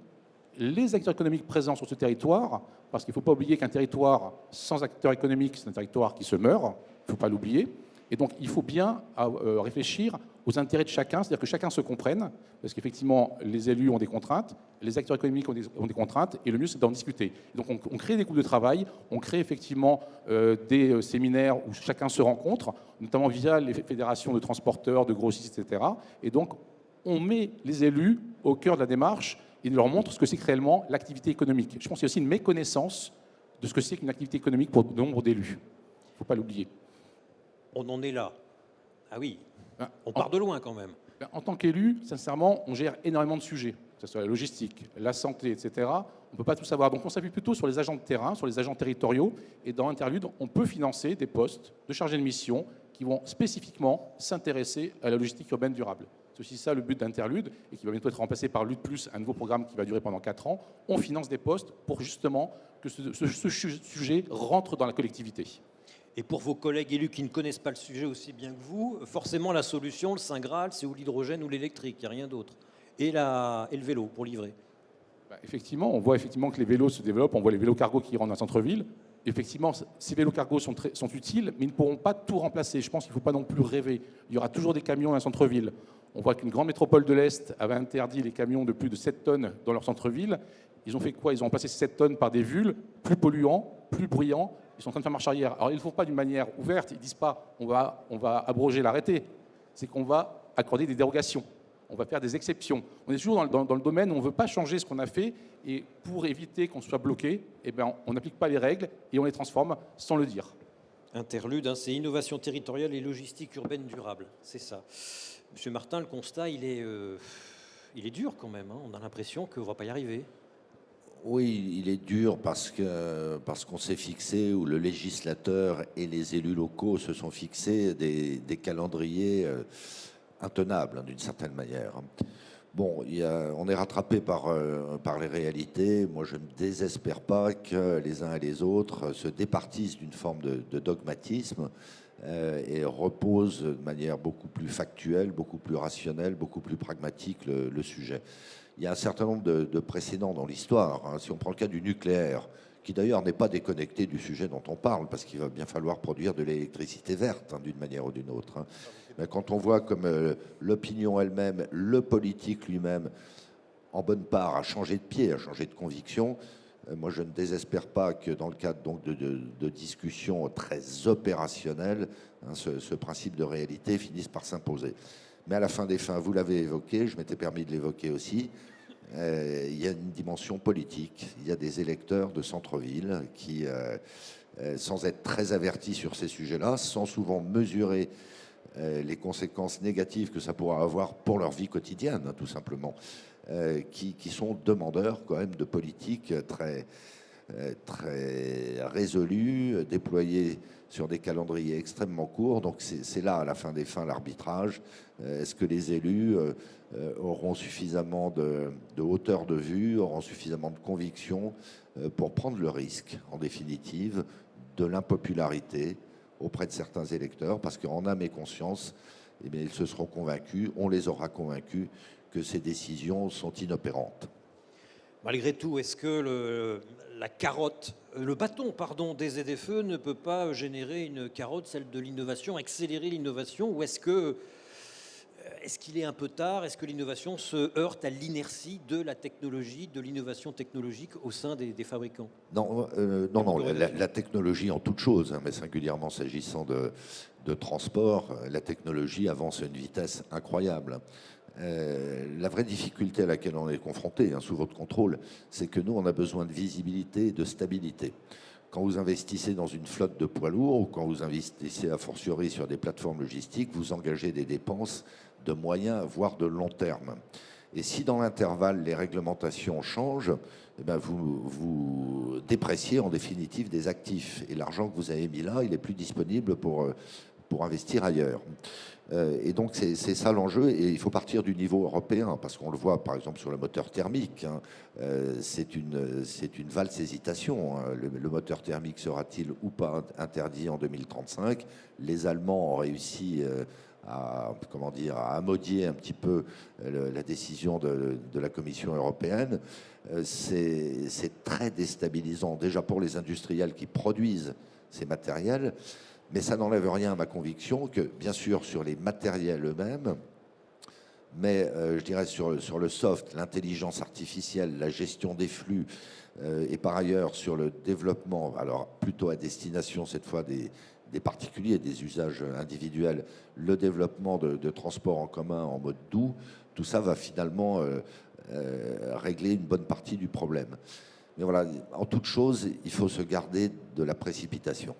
les acteurs économiques présents sur ce territoire, parce qu'il ne faut pas oublier qu'un territoire sans acteurs économiques, c'est un territoire qui se meurt, il ne faut pas l'oublier. Et donc, il faut bien réfléchir aux intérêts de chacun, c'est-à-dire que chacun se comprenne, parce qu'effectivement, les élus ont des contraintes, les acteurs économiques ont des contraintes, et le mieux, c'est d'en discuter. Donc, on crée des groupes de travail, on crée effectivement des séminaires où chacun se rencontre, notamment via les fédérations de transporteurs, de grossistes, etc. Et donc, on met les élus au cœur de la démarche et leur montre ce que c'est que réellement l'activité économique. Je pense qu'il y a aussi une méconnaissance de ce que c'est qu'une activité économique pour de nombre d'élus. Il ne faut pas l'oublier. On en est là. Ah oui, Ben, on part de loin quand même. En tant qu'élu, sincèrement, on gère énormément de sujets, que ce soit la logistique, la santé, etc. On ne peut pas tout savoir. Donc on s'appuie plutôt sur les agents de terrain, sur les agents territoriaux. Et dans Interlude, on peut financer des postes de chargés de mission qui vont spécifiquement s'intéresser à la logistique urbaine durable. C'est aussi ça le but d'Interlude, et qui va bientôt être remplacé par Lutte Plus, un nouveau programme qui va durer pendant 4 ans. On finance des postes pour justement que ce sujet rentre dans la collectivité. Et pour vos collègues élus qui ne connaissent pas le sujet aussi bien que vous, forcément la solution, le Saint Graal, c'est ou l'hydrogène ou l'électrique, il n'y a rien d'autre. Et le vélo pour livrer. Effectivement, on voit effectivement que les vélos se développent, on voit les vélos cargo qui rentrent dans un centre-ville. Effectivement, ces vélos cargo sont utiles, mais ils ne pourront pas tout remplacer. Je pense qu'il ne faut pas non plus rêver. Il y aura toujours des camions dans un centre-ville. On voit qu'une grande métropole de l'Est avait interdit les camions de plus de 7 tonnes dans leur centre-ville. Ils ont fait quoi? Ils ont remplacé ces 7 tonnes par des VUL plus polluants, plus bruyants. Ils sont en train de faire marche arrière. Alors, ils ne le font pas d'une manière ouverte. Ils ne disent pas on va abroger l'arrêté. C'est qu'on va accorder des dérogations. On va faire des exceptions. On est toujours dans le domaine où on ne veut pas changer ce qu'on a fait. Et pour éviter qu'on soit bloqué, eh bien, on n'applique pas les règles et on les transforme sans le dire. Interlude, c'est innovation territoriale et logistique urbaine durable. C'est ça. Monsieur Martin, le constat, il est dur quand même. On a l'impression qu'on ne va pas y arriver. Oui, il est dur parce qu'on s'est fixé, ou le législateur et les élus locaux se sont fixés des calendriers intenables, d'une certaine manière. Bon, on est rattrapé par les réalités. Moi, je ne me désespère pas que les uns et les autres se départissent d'une forme de dogmatisme et reposent de manière beaucoup plus factuelle, beaucoup plus rationnelle, beaucoup plus pragmatique le sujet. Il y a un certain nombre de précédents dans l'histoire. Si on prend le cas du nucléaire, qui d'ailleurs n'est pas déconnecté du sujet dont on parle, parce qu'il va bien falloir produire de l'électricité verte, d'une manière ou d'une autre. Mais quand on voit comme l'opinion elle-même, le politique lui-même, en bonne part, a changé de pied, a changé de conviction, moi je ne désespère pas que dans le cadre donc, de discussions très opérationnelles, ce principe de réalité finisse par s'imposer. Mais à la fin des fins, vous l'avez évoqué, je m'étais permis de l'évoquer aussi, il y a une dimension politique. Il y a des électeurs de centre-ville qui, sans être très avertis sur ces sujets-là, sans souvent mesurer les conséquences négatives que ça pourra avoir pour leur vie quotidienne, tout simplement, qui sont demandeurs quand même de politiques très résolus, déployés sur des calendriers extrêmement courts. Donc c'est là, à la fin des fins, l'arbitrage. Est-ce que les élus auront suffisamment de hauteur de vue, auront suffisamment de conviction pour prendre le risque, en définitive, de l'impopularité auprès de certains électeurs? Parce qu'en âme et conscience, eh bien, ils se seront convaincus, on les aura convaincus que ces décisions sont inopérantes. Malgré tout, est-ce que le bâton des ZFE ne peut pas générer une carotte, celle de l'innovation, accélérer l'innovation, ou est-ce qu'il est un peu tard? Est-ce que l'innovation se heurte à l'inertie de la technologie, de l'innovation technologique au sein des fabricants? Non, la technologie en toute chose, mais singulièrement s'agissant de transport, la technologie avance à une vitesse incroyable. La vraie difficulté à laquelle on est confronté, sous votre contrôle, c'est que nous, on a besoin de visibilité et de stabilité. Quand vous investissez dans une flotte de poids lourds, ou quand vous investissez a fortiori sur des plateformes logistiques, vous engagez des dépenses de moyen, voire de long terme. Et si dans l'intervalle, les réglementations changent, eh bien vous dépréciez en définitive des actifs. Et l'argent que vous avez mis là, il n'est plus disponible pour investir ailleurs. Et donc c'est ça l'enjeu, et il faut partir du niveau européen, parce qu'on le voit par exemple sur le moteur thermique, c'est une valse hésitation. Le moteur thermique sera-t-il ou pas interdit en 2035? Les Allemands ont réussi comment dire, à amodier un petit peu la décision de la Commission européenne, c'est très déstabilisant, déjà pour les industriels qui produisent ces matériels, mais ça n'enlève rien à ma conviction que, bien sûr, sur les matériels eux-mêmes, mais je dirais sur le soft, l'intelligence artificielle, la gestion des flux, et par ailleurs sur le développement, alors plutôt à destination cette fois des particuliers, des usages individuels, le développement de transports en commun en mode doux, tout ça va finalement régler une bonne partie du problème. Mais voilà, en toute chose, il faut se garder de la précipitation.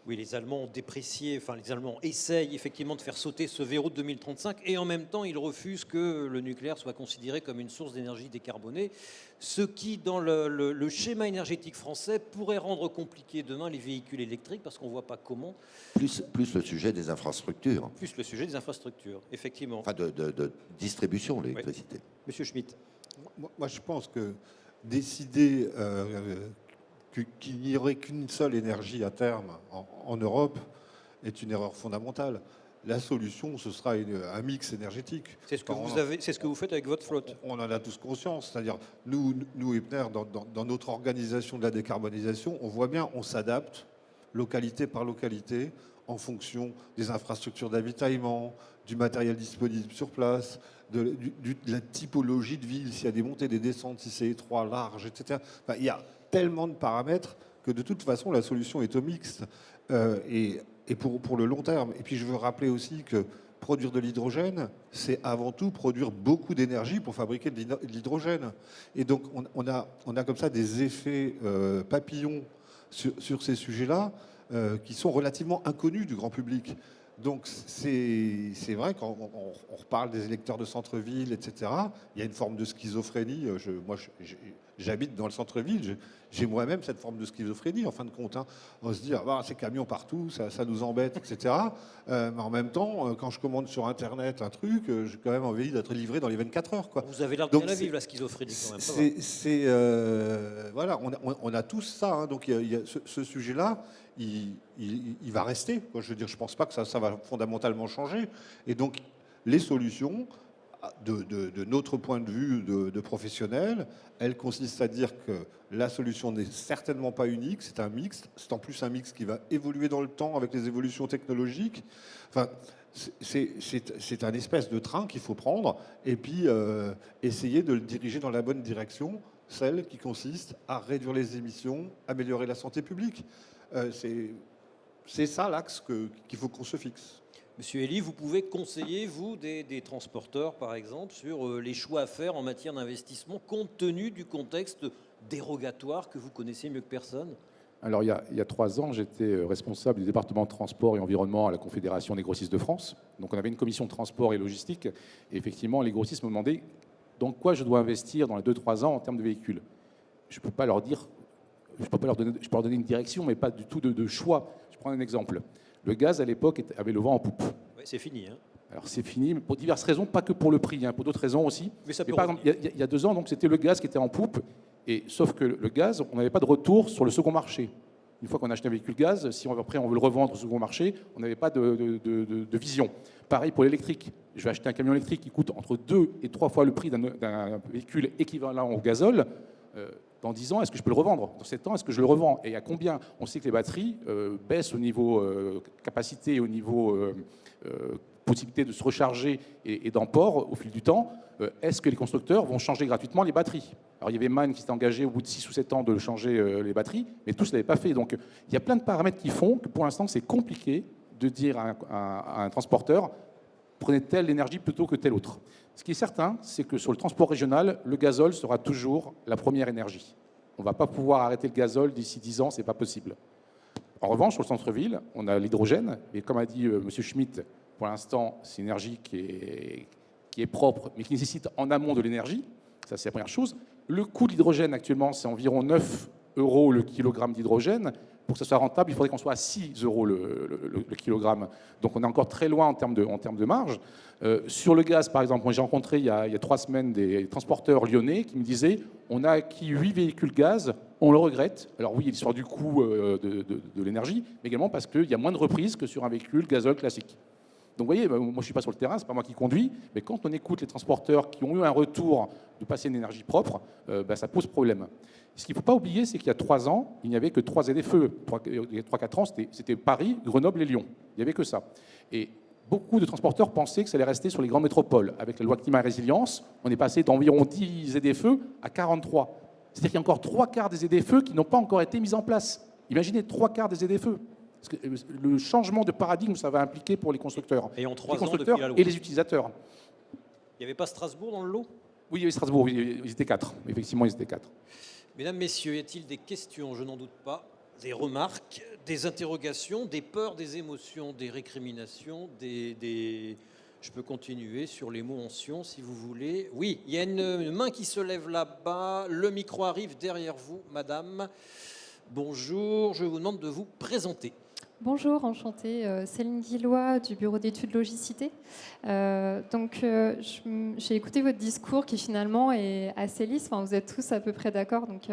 Oui, les Allemands ont déprécié, enfin les Allemands essayent effectivement de faire sauter ce verrou de 2035 et en même temps ils refusent que le nucléaire soit considéré comme une source d'énergie décarbonée, ce qui dans le schéma énergétique français pourrait rendre compliqué demain les véhicules électriques parce qu'on ne voit pas comment. Plus le sujet des infrastructures. Plus le sujet des infrastructures, effectivement. Enfin de distribution de l'électricité. Oui. Monsieur Schmitt. Moi, je pense que décider qu'il n'y aurait qu'une seule énergie à terme en Europe est une erreur fondamentale. La solution, ce sera un mix énergétique. C'est ce que vous faites avec votre flotte. On en a tous conscience. C'est-à-dire, nous Epner, dans notre organisation de la décarbonisation, on voit bien, on s'adapte localité par localité en fonction des infrastructures d'avitaillement, du matériel disponible sur place, de la typologie de ville, s'il y a des montées, des descentes, si c'est étroit, large, etc. Enfin, il y a tellement de paramètres que de toute façon la solution est au mixte et pour le long terme. Et puis je veux rappeler aussi que produire de l'hydrogène, c'est avant tout produire beaucoup d'énergie pour fabriquer de l'hydrogène. Et donc on a comme ça des effets papillons sur ces sujets-là qui sont relativement inconnus du grand public. Donc c'est vrai quand on reparle des électeurs de centre-ville, etc., il y a une forme de schizophrénie. Moi, j'habite dans le centre-ville, j'ai moi-même cette forme de schizophrénie, en fin de compte. Hein. On se dit, ah, ces camions partout, ça nous embête, etc. Mais en même temps, quand je commande sur Internet un truc, j'ai quand même envie d'être livré dans les 24 heures. Quoi. Vous avez l'air de bien la vivre, la schizophrénie, quand même. Voilà, on a tous ça. Hein. Donc il y a ce sujet-là, il va rester. Quoi. Je veux dire, je ne pense pas que ça va fondamentalement changer. Et donc, les solutions, de notre point de vue de professionnel, elles consistent à dire que la solution n'est certainement pas unique, c'est un mix. C'est en plus un mix qui va évoluer dans le temps avec les évolutions technologiques. Enfin, c'est un espèce de train qu'il faut prendre et puis essayer de le diriger dans la bonne direction, celle qui consiste à réduire les émissions, améliorer la santé publique. C'est ça l'axe qu'il faut qu'on se fixe. Monsieur Elie, vous pouvez conseiller, vous, des transporteurs, par exemple, sur les choix à faire en matière d'investissement, compte tenu du contexte dérogatoire que vous connaissez mieux que personne? Alors, il y a 3 ans, j'étais responsable du département de transport et environnement à la Confédération des grossistes de France. Donc, on avait une commission de transport et logistique. Et effectivement, les grossistes me demandaient dans quoi je dois investir dans les 2-3 ans en termes de véhicules. Je ne peux pas leur dire, je peux leur donner une direction, mais pas du tout de choix. Je prends un exemple. Le gaz, à l'époque, avait le vent en poupe. Ouais, c'est fini. Hein. Alors, c'est fini, mais pour diverses raisons, pas que pour le prix, hein, pour d'autres raisons aussi. Mais ça peut par exemple, il y a 2 ans, donc, c'était le gaz qui était en poupe. Et, sauf que le gaz, on n'avait pas de retour sur le second marché. Une fois qu'on a acheté un véhicule gaz, si après on veut le revendre au second marché, on n'avait pas de vision. Pareil pour l'électrique. Je vais acheter un camion électrique qui coûte entre 2 et 3 fois le prix d'un véhicule équivalent au gazole. Dans 10 ans, est-ce que je peux le revendre? Dans 7 ans, est-ce que je le revends? Et à combien? On sait que les batteries baissent au niveau capacité, au niveau possibilité de se recharger et d'emport au fil du temps. Est-ce que les constructeurs vont changer gratuitement les batteries? Alors, il y avait MAN qui s'était engagé au bout de 6 ou 7 ans de changer les batteries, mais tous ne l'avaient pas fait. Donc, il y a plein de paramètres qui font que pour l'instant, c'est compliqué de dire à un transporteur prenez telle énergie plutôt que telle autre. Ce qui est certain, c'est que sur le transport régional, le gazole sera toujours la première énergie. On ne va pas pouvoir arrêter le gazole d'ici 10 ans, ce n'est pas possible. En revanche, sur le centre-ville, on a l'hydrogène, mais comme a dit M. Schmitt, pour l'instant, c'est une énergie qui est propre, mais qui nécessite en amont de l'énergie. Ça, c'est la première chose. Le coût de l'hydrogène, actuellement, c'est environ 9 € le kilogramme d'hydrogène. Pour que ce soit rentable, il faudrait qu'on soit à 6 € le kilogramme. Donc on est encore très loin en termes de marge. Sur le gaz, par exemple, moi j'ai rencontré il y a 3 semaines des transporteurs lyonnais qui me disaient on a acquis 8 véhicules gaz, on le regrette. Alors oui, l'histoire du coût de l'énergie, mais également parce qu'il y a moins de reprises que sur un véhicule gazole classique. Donc vous voyez, moi je ne suis pas sur le terrain, ce n'est pas moi qui conduis, mais quand on écoute les transporteurs qui ont eu un retour de passer une énergie propre, ça pose problème. Ce qu'il ne faut pas oublier, c'est qu'il y a 3 ans, il n'y avait que 3 ZFE. Il y a 3-4 ans, c'était Paris, Grenoble et Lyon. Il n'y avait que ça. Et beaucoup de transporteurs pensaient que ça allait rester sur les grandes métropoles. Avec la loi climat et résilience, on est passé d'environ 10 ZFE à 43. C'est-à-dire qu'il y a encore 3/4 des ZFE qui n'ont pas encore été mis en place. Imaginez 3/4 des ZFE. Parce que le changement de paradigme, ça va impliquer pour les constructeurs. Et en 3 les ans constructeurs depuis la loi. et les utilisateurs. Il n'y avait pas Strasbourg dans le lot? Oui, il y avait Strasbourg, ils étaient 4. Effectivement, ils étaient 4. Mesdames, Messieurs, y a-t-il des questions? Je n'en doute pas. Des remarques, des interrogations, des peurs, des émotions, des récriminations, Je peux continuer sur les mots anciens si vous voulez. Oui, il y a une main qui se lève là-bas. Le micro arrive derrière vous, madame. Bonjour, je vous demande de vous présenter. Bonjour, enchantée, Céline Guillois du bureau d'études Logicité. J'ai écouté votre discours qui finalement est assez lisse. Enfin, vous êtes tous à peu près d'accord, donc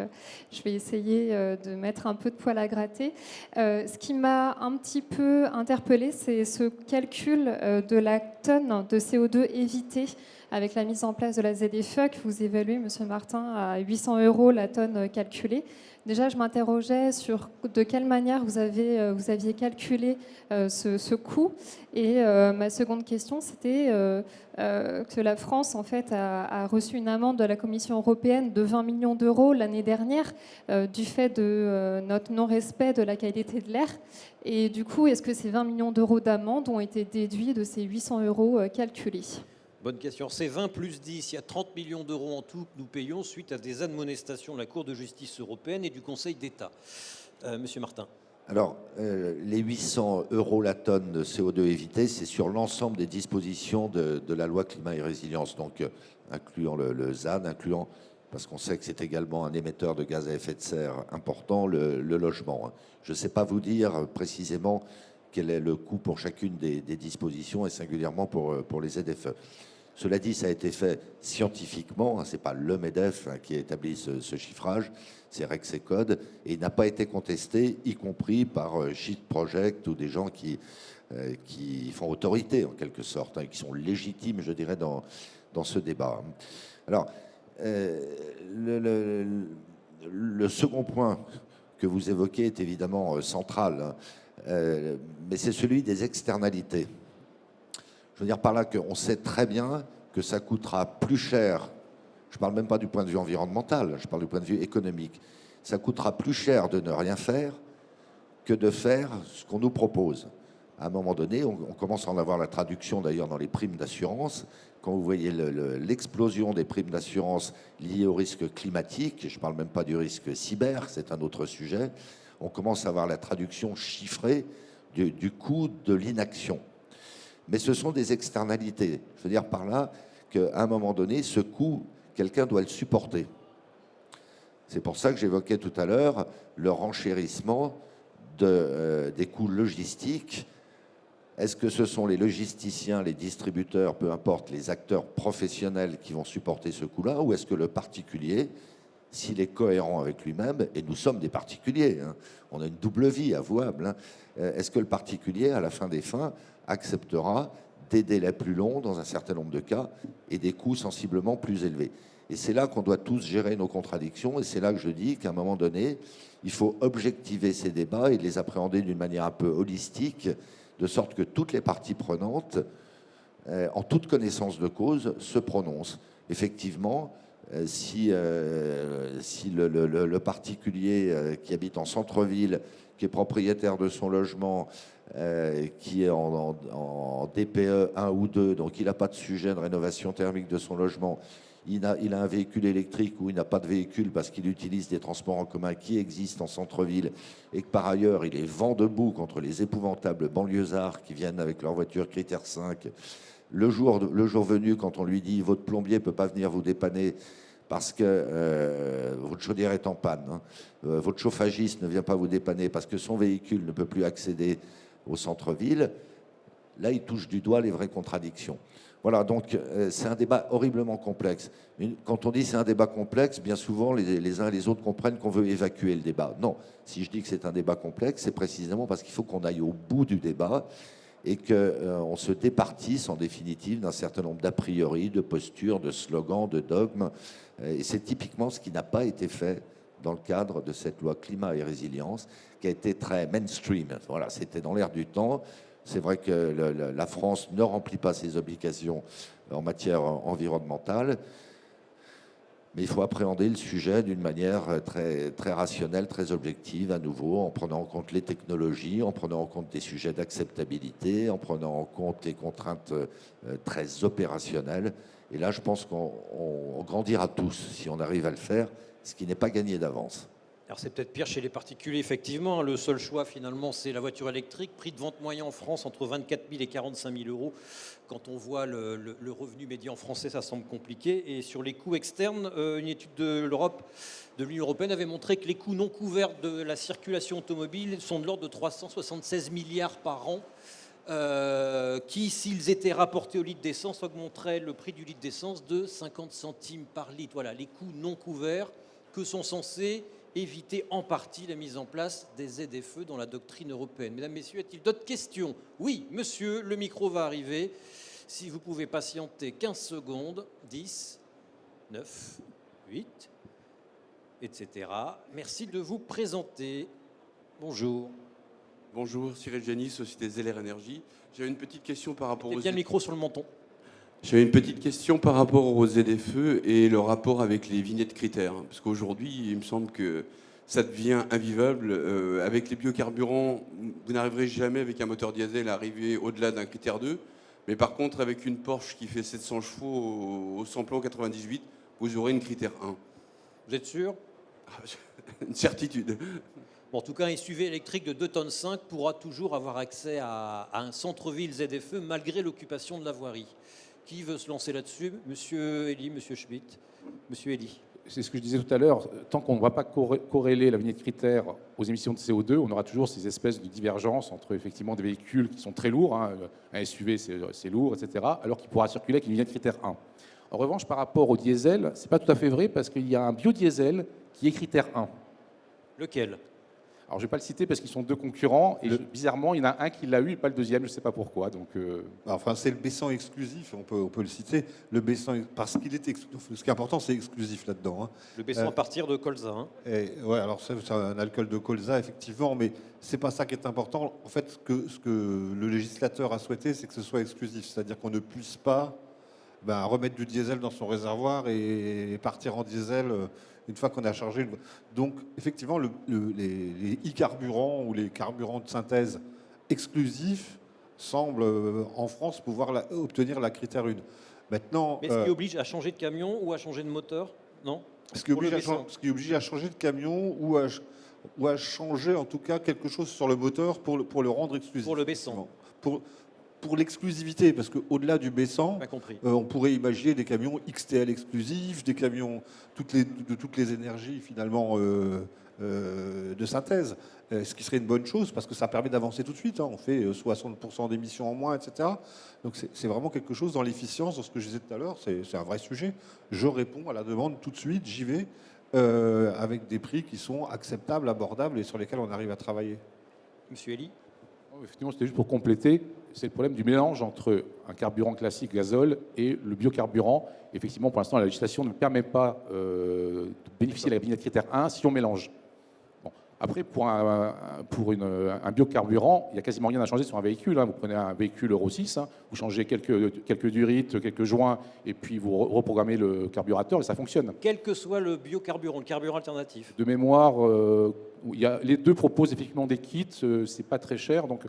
je vais essayer de mettre un peu de poil à gratter. Ce qui m'a un petit peu interpellée, c'est ce calcul de la tonne de CO2 évitée avec la mise en place de la ZFE que vous évaluez, Monsieur Martin, à 800 € la tonne calculée. Déjà, je m'interrogeais sur de quelle manière vous aviez calculé ce coût. Et ma seconde question, c'était que la France, en fait, a reçu une amende de la Commission européenne de 20 millions d'euros l'année dernière du fait de notre non-respect de la qualité de l'air. Et du coup, est-ce que ces 20 millions d'euros d'amende ont été déduits de ces 800 € calculés ? Bonne question. C'est 20 plus 10. Il y a 30 millions d'euros en tout que nous payons suite à des admonestations de la Cour de justice européenne et du Conseil d'État. Monsieur Martin. Alors, les 800 € la tonne de CO2 évité, c'est sur l'ensemble des dispositions de la loi climat et résilience, donc incluant le ZAN, incluant, parce qu'on sait que c'est également un émetteur de gaz à effet de serre important, le logement. Je ne sais pas vous dire précisément quel est le coût pour chacune des dispositions et singulièrement pour les ZFE. Cela dit, ça a été fait scientifiquement, ce n'est pas le MEDEF qui a établi ce chiffrage, c'est Rexecode, et il n'a pas été contesté, y compris par Sheet Project ou des gens qui font autorité en quelque sorte, qui sont légitimes, je dirais, dans ce débat. Alors, le second point que vous évoquez est évidemment central, mais c'est celui des externalités. Je veux dire par là qu'on sait très bien que ça coûtera plus cher, je ne parle même pas du point de vue environnemental, je parle du point de vue économique, ça coûtera plus cher de ne rien faire que de faire ce qu'on nous propose. À un moment donné, on commence à en avoir la traduction d'ailleurs dans les primes d'assurance. Quand vous voyez l'explosion des primes d'assurance liées au risque climatique, je ne parle même pas du risque cyber, c'est un autre sujet, on commence à avoir la traduction chiffrée du coût de l'inaction. Mais ce sont des externalités. Je veux dire par là qu'à un moment donné, ce coût, quelqu'un doit le supporter. C'est pour ça que j'évoquais tout à l'heure le renchérissement des coûts logistiques. Est-ce que ce sont les logisticiens, les distributeurs, peu importe, les acteurs professionnels qui vont supporter ce coût-là, ou est-ce que le particulier, s'il est cohérent avec lui-même, et nous sommes des particuliers, on a une double vie avouable, est-ce que le particulier, à la fin des fins, acceptera des délais plus longs dans un certain nombre de cas et des coûts sensiblement plus élevés? Et c'est là qu'on doit tous gérer nos contradictions, et c'est là que je dis qu'à un moment donné, il faut objectiver ces débats et les appréhender d'une manière un peu holistique, de sorte que toutes les parties prenantes, en toute connaissance de cause, se prononcent. Effectivement, si le particulier qui habite en centre-ville, qui est propriétaire de son logement, qui est en DPE 1 ou 2, donc il n'a pas de sujet de rénovation thermique de son logement, il a un véhicule électrique ou il n'a pas de véhicule parce qu'il utilise des transports en commun qui existent en centre-ville et que par ailleurs il est vent debout contre les épouvantables banlieusards qui viennent avec leur voiture critère 5. Le jour venu, quand on lui dit votre plombier ne peut pas venir vous dépanner parce que votre chaudière est en panne, votre chauffagiste ne vient pas vous dépanner parce que son véhicule ne peut plus accéder au centre-ville, là il touche du doigt les vraies contradictions. Voilà, donc c'est un débat horriblement complexe. Mais quand on dit c'est un débat complexe, bien souvent les uns et les autres comprennent qu'on veut évacuer le débat. Non, si je dis que c'est un débat complexe, c'est précisément parce qu'il faut qu'on aille au bout du débat et qu'on se départisse en définitive d'un certain nombre d'a priori, de postures, de slogans, de dogmes. Et c'est typiquement ce qui n'a pas été fait dans le cadre de cette loi climat et résilience, qui a été très mainstream. Voilà, c'était dans l'air du temps. C'est vrai que la France ne remplit pas ses obligations en matière environnementale, mais il faut appréhender le sujet d'une manière très, très rationnelle, très objective, à nouveau, en prenant en compte les technologies, en prenant en compte des sujets d'acceptabilité, en prenant en compte les contraintes très opérationnelles. Et là, je pense qu'on grandira tous si on arrive à le faire, ce qui n'est pas gagné d'avance. Alors c'est peut-être pire chez les particuliers, effectivement. Le seul choix, finalement, c'est la voiture électrique. Prix de vente moyen en France entre 24 000 et 45 000 euros. Quand on voit le revenu médian français, ça semble compliqué. Et sur les coûts externes, une étude de l'Union européenne avait montré que les coûts non couverts de la circulation automobile sont de l'ordre de 376 milliards par an. Qui, s'ils étaient rapportés au litre d'essence, augmenteraient le prix du litre d'essence de 50 centimes par litre. Voilà, les coûts non couverts que sont censés éviter en partie la mise en place des ZFE dans la doctrine européenne. Mesdames, Messieurs, a-t-il d'autres questions? Oui, monsieur, le micro va arriver. Si vous pouvez patienter 15 secondes, 10, 9, 8, etc. Merci de vous présenter. Bonjour. Bonjour, Cyril Gianni, Société Zeller Énergie. J'avais une petite question par rapport Mettez bien le micro sur le menton. J'avais une petite question par rapport aux ZFE et le rapport avec les vignettes critères. Parce qu'aujourd'hui, il me semble que ça devient invivable. Avec les biocarburants, vous n'arriverez jamais avec un moteur diesel à arriver au-delà d'un critère 2. Mais par contre, avec une Porsche qui fait 700 chevaux au samplon 98, vous aurez une critère 1. Vous êtes sûr? Une certitude. Bon, en tout cas, un SUV électrique de 2,5 tonnes pourra toujours avoir accès à un centre-ville ZFE malgré l'occupation de la voirie. Qui veut se lancer là-dessus? Monsieur Elie, monsieur Schmitt. Monsieur Elie. C'est ce que je disais tout à l'heure. Tant qu'on ne va pas corréler la vignette critère aux émissions de CO2, on aura toujours ces espèces de divergences entre effectivement des véhicules qui sont très lourds, hein, un SUV c'est lourd, etc., alors qu'il pourra circuler avec une vignette critère 1. En revanche, par rapport au diesel, ce n'est pas tout à fait vrai parce qu'il y a un biodiesel qui est critère 1. Lequel? Alors, je ne vais pas le citer parce qu'ils sont deux concurrents et bizarrement, il y en a un qui l'a eu et pas le deuxième, je ne sais pas pourquoi. Donc, Enfin, c'est le B100 exclusif, on peut le citer. Le B100, parce qu'il est ce qui est important, c'est exclusif là-dedans. Hein. Le B100 à partir de colza. Hein. Ouais, alors c'est un alcool de colza, effectivement, mais c'est pas ça qui est important. En fait, ce que le législateur a souhaité, c'est que ce soit exclusif, c'est-à-dire qu'on ne puisse pas remettre du diesel dans son réservoir et partir en diesel une fois qu'on a chargé. Donc, effectivement, les e-carburants ou les carburants de synthèse exclusifs semblent, en France, pouvoir obtenir la critère 1. Maintenant, mais ce qui oblige à changer de camion ou à changer de moteur? Non. Ce qui oblige à changer de camion ou à changer, en tout cas, quelque chose sur le moteur pour le rendre exclusif. Pour le B100. Pour l'exclusivité, parce qu'au-delà du B100, on pourrait imaginer des camions XTL exclusifs, des camions de toutes les énergies finalement de synthèse, ce qui serait une bonne chose parce que ça permet d'avancer tout de suite. Hein. On fait 60% d'émissions en moins, etc. Donc c'est vraiment quelque chose dans l'efficience, dans ce que je disais tout à l'heure, c'est un vrai sujet. Je réponds à la demande tout de suite, j'y vais, avec des prix qui sont acceptables, abordables et sur lesquels on arrive à travailler. Monsieur Elie? Effectivement, c'était juste pour compléter. C'est le problème du mélange entre un carburant classique gazole et le biocarburant. Effectivement, pour l'instant, la législation ne permet pas de bénéficier de la vignette critère 1 si on mélange. Bon. Après, pour un biocarburant, il n'y a quasiment rien à changer sur un véhicule. Hein. Vous prenez un véhicule Euro 6, hein, vous changez quelques durites, quelques joints, et puis vous reprogrammez le carburateur et ça fonctionne. Quel que soit le biocarburant, le carburant alternatif. De mémoire, les deux proposent effectivement des kits, c'est pas très cher, donc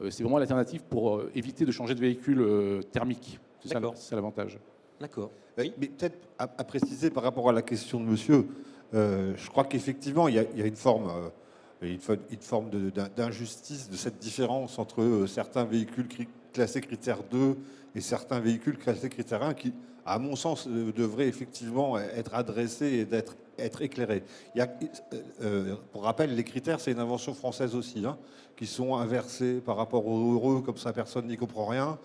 c'est vraiment l'alternative pour éviter de changer de véhicule thermique. C'est ça l'avantage. D'accord. Oui. Mais peut-être à préciser par rapport à la question de monsieur, je crois qu'effectivement, il y a une forme d'injustice de cette différence entre certains véhicules classés critère 2 et certains véhicules classés critère 1 qui, à mon sens, devraient effectivement être adressés et être éclairés. Pour rappel, les critères, c'est une invention française aussi, hein, qui sont inversés par rapport aux heureux, comme ça personne n'y comprend rien,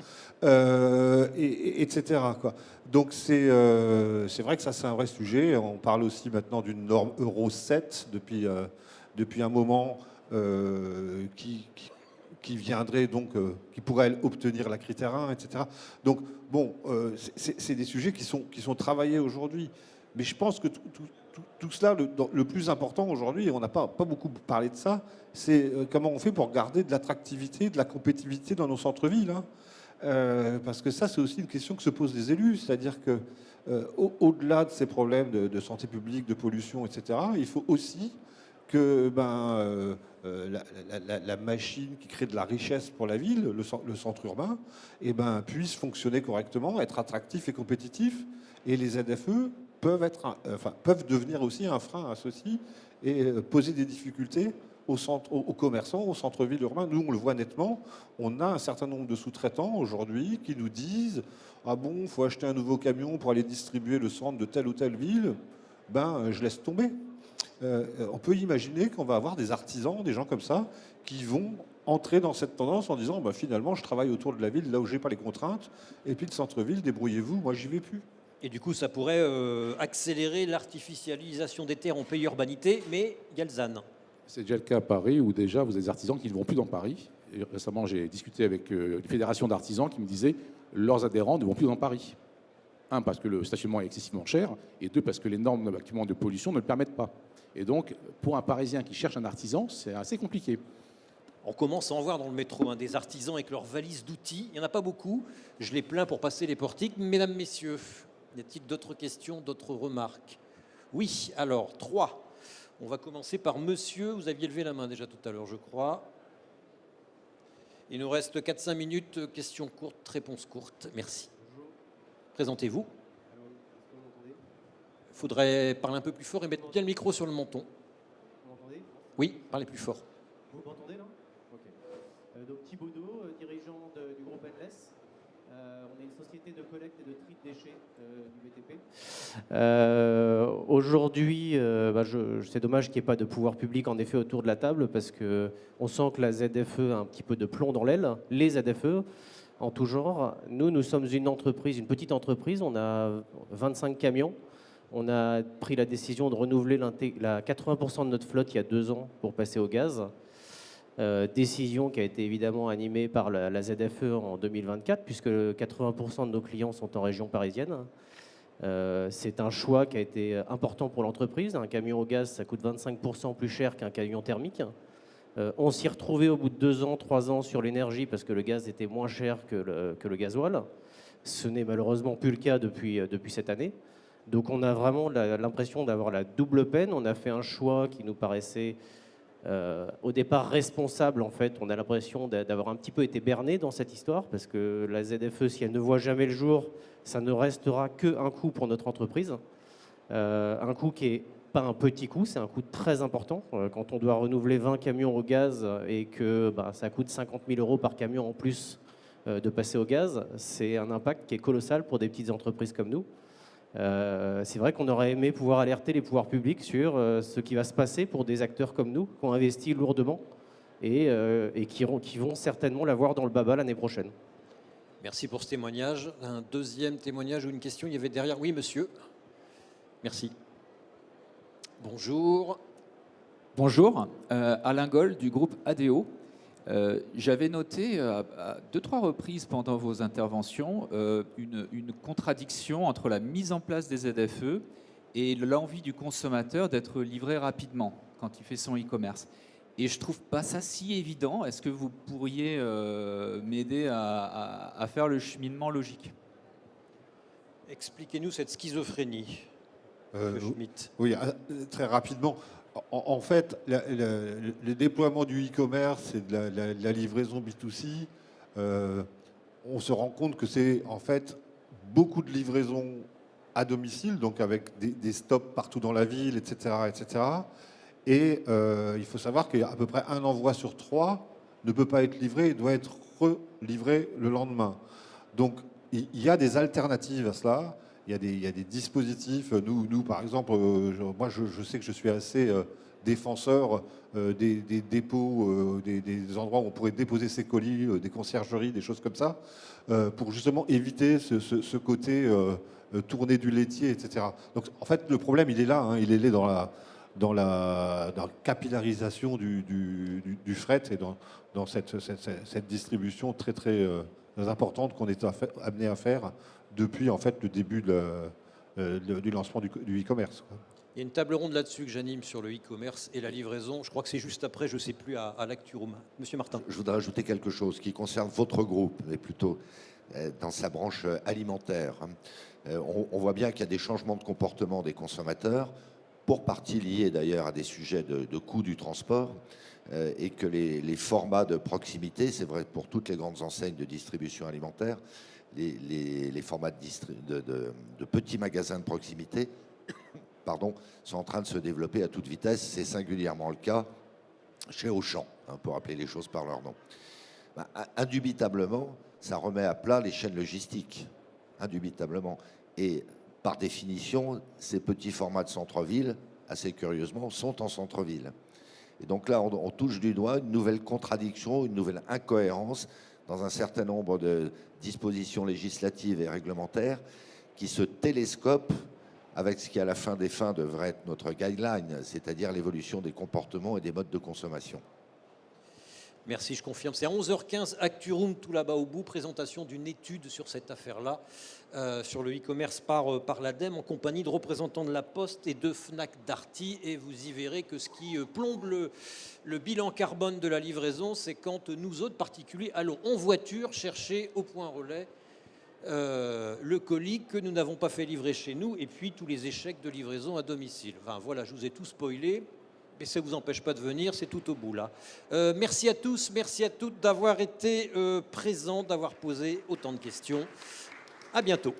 etc. Quoi. Donc c'est vrai que ça c'est un vrai sujet. On parle aussi maintenant d'une norme Euro 7 depuis un moment qui qui viendraient donc, qui pourraient obtenir la critère 1, etc. Donc, bon, c'est des sujets qui sont travaillés aujourd'hui. Mais je pense que tout cela, le plus important aujourd'hui, et on n'a pas beaucoup parlé de ça, c'est comment on fait pour garder de l'attractivité, de la compétitivité dans nos centres-villes. Hein. Parce que ça, c'est aussi une question que se posent les élus. C'est-à-dire que au-delà de ces problèmes de santé publique, de pollution, etc., il faut aussi que la machine qui crée de la richesse pour la ville, le centre urbain, puisse fonctionner correctement, être attractif et compétitif. Et les ZFE peuvent devenir aussi un frein à ceci et poser des difficultés aux commerçants, au centre-ville urbain. Nous, on le voit nettement, on a un certain nombre de sous-traitants aujourd'hui qui nous disent « Ah bon, il faut acheter un nouveau camion pour aller distribuer le centre de telle ou telle ville. » Je laisse tomber. On peut imaginer qu'on va avoir des artisans, des gens comme ça, qui vont entrer dans cette tendance en disant finalement, je travaille autour de la ville, là où j'ai pas les contraintes, et puis le centre-ville, débrouillez-vous, moi j'y vais plus. Et du coup, ça pourrait accélérer l'artificialisation des terres en pays urbanité, mais il y a le ZAN. C'est déjà le cas à Paris, où déjà vous avez des artisans qui ne vont plus dans Paris. Et récemment, j'ai discuté avec une fédération d'artisans qui me disait leurs adhérents ne vont plus dans Paris. Un, parce que le stationnement est excessivement cher, et deux, parce que les normes actuellement de pollution ne le permettent pas. Et donc, pour un Parisien qui cherche un artisan, c'est assez compliqué. On commence à en voir dans le métro des artisans avec leurs valises d'outils. Il n'y en a pas beaucoup. Je les plains pour passer les portiques. Mesdames, messieurs, y a-t-il d'autres questions, d'autres remarques? Oui, alors, 3. On va commencer par monsieur. Vous aviez levé la main déjà tout à l'heure, je crois. Il nous reste 4-5 minutes. Questions courtes, réponses courtes. Merci. Bonjour. Présentez-vous. Il faudrait parler un peu plus fort et mettre bien le micro sur le menton. Vous m'entendez? Oui, parlez plus fort. Vous m'entendez là? Ok. Donc Thibaut Deau, dirigeant du groupe Endless. On est une société de collecte et de tri de déchets du BTP. Aujourd'hui, c'est dommage qu'il n'y ait pas de pouvoir public en effet autour de la table parce qu'on sent que la ZFE a un petit peu de plomb dans l'aile, les ZFE en tout genre. Nous sommes une entreprise, une petite entreprise, on a 25 camions. On a pris la décision de renouveler 80% de notre flotte il y a 2 ans pour passer au gaz. Décision qui a été évidemment animée par la ZFE en 2024, puisque 80% de nos clients sont en région parisienne. C'est un choix qui a été important pour l'entreprise. Un camion au gaz, ça coûte 25% plus cher qu'un camion thermique. On s'y retrouvait au bout de 2 ans, 3 ans sur l'énergie, parce que le gaz était moins cher que le gasoil. Ce n'est malheureusement plus le cas depuis cette année. Donc on a vraiment l'impression d'avoir la double peine. On a fait un choix qui nous paraissait au départ responsable. En fait, on a l'impression d'avoir un petit peu été berné dans cette histoire parce que la ZFE, si elle ne voit jamais le jour, ça ne restera qu'un coût pour notre entreprise. Un coût qui n'est pas un petit coût, c'est un coût très important. Quand on doit renouveler 20 camions au gaz et que ça coûte 50 000 € par camion en plus de passer au gaz, c'est un impact qui est colossal pour des petites entreprises comme nous. C'est vrai qu'on aurait aimé pouvoir alerter les pouvoirs publics sur ce qui va se passer pour des acteurs comme nous, qui ont investi lourdement et qui vont certainement l'avoir dans le baba l'année prochaine. Merci pour ce témoignage. Un deuxième témoignage ou une question, il y avait derrière. Oui, monsieur. Merci. Bonjour. Bonjour, Alain Goll du groupe ADO. J'avais noté à 2-3 reprises pendant vos interventions une contradiction entre la mise en place des ZFE et l'envie du consommateur d'être livré rapidement quand il fait son e-commerce. Et je ne trouve pas ça si évident. Est-ce que vous pourriez m'aider à faire le cheminement logique? Expliquez-nous cette schizophrénie, Schmitt. Oui, très rapidement. En fait, le déploiement du e-commerce et de la livraison B2C, on se rend compte que c'est en fait beaucoup de livraisons à domicile, donc avec des stops partout dans la ville, etc. etc. Et il faut savoir qu'à peu près un envoi sur 3 ne peut pas être livré et doit être relivré le lendemain. Donc, il y a des alternatives à cela. Il y a des dispositifs. Nous par exemple, moi, je sais que je suis assez défenseur des dépôts, des endroits où on pourrait déposer ses colis, des conciergeries, des choses comme ça, pour justement éviter ce côté tourner du laitier, etc. Donc, en fait, le problème, il est là. Il est dans dans la capillarisation du fret et dans cette distribution très très importante qu'on est amené à faire depuis en fait le début du lancement du e-commerce. Il y a une table ronde là-dessus que j'anime sur le e-commerce et la livraison. Je crois que c'est juste après, je ne sais plus, à l'Acturoom. Monsieur Martin. Je voudrais ajouter quelque chose qui concerne votre groupe, mais plutôt dans sa branche alimentaire. On voit bien qu'il y a des changements de comportement des consommateurs, pour partie liés d'ailleurs à des sujets de coût du transport, et que les formats de proximité, c'est vrai pour toutes les grandes enseignes de distribution alimentaire, les formats de petits magasins de proximité sont en train de se développer à toute vitesse. C'est singulièrement le cas chez Auchan, pour appeler les choses par leur nom. Indubitablement, ça remet à plat les chaînes logistiques, indubitablement. Et par définition, ces petits formats de centre-ville, assez curieusement, sont en centre-ville. Et donc là, on touche du doigt une nouvelle contradiction, une nouvelle incohérence dans un certain nombre de dispositions législatives et réglementaires qui se télescopent avec ce qui, à la fin des fins, devrait être notre guideline, c'est-à-dire l'évolution des comportements et des modes de consommation. Merci, je confirme. C'est à 11h15, Acturoom, tout là-bas au bout, présentation d'une étude sur cette affaire-là, sur le e-commerce par l'ADEME, en compagnie de représentants de la Poste et de Fnac Darty. Et vous y verrez que ce qui plombe le bilan carbone de la livraison, c'est quand nous autres particuliers allons en voiture chercher au point relais le colis que nous n'avons pas fait livrer chez nous, et puis tous les échecs de livraison à domicile. Enfin voilà, je vous ai tout spoilé. Mais ça ne vous empêche pas de venir, c'est tout au bout là. Merci à tous, merci à toutes d'avoir été présents, d'avoir posé autant de questions. À bientôt.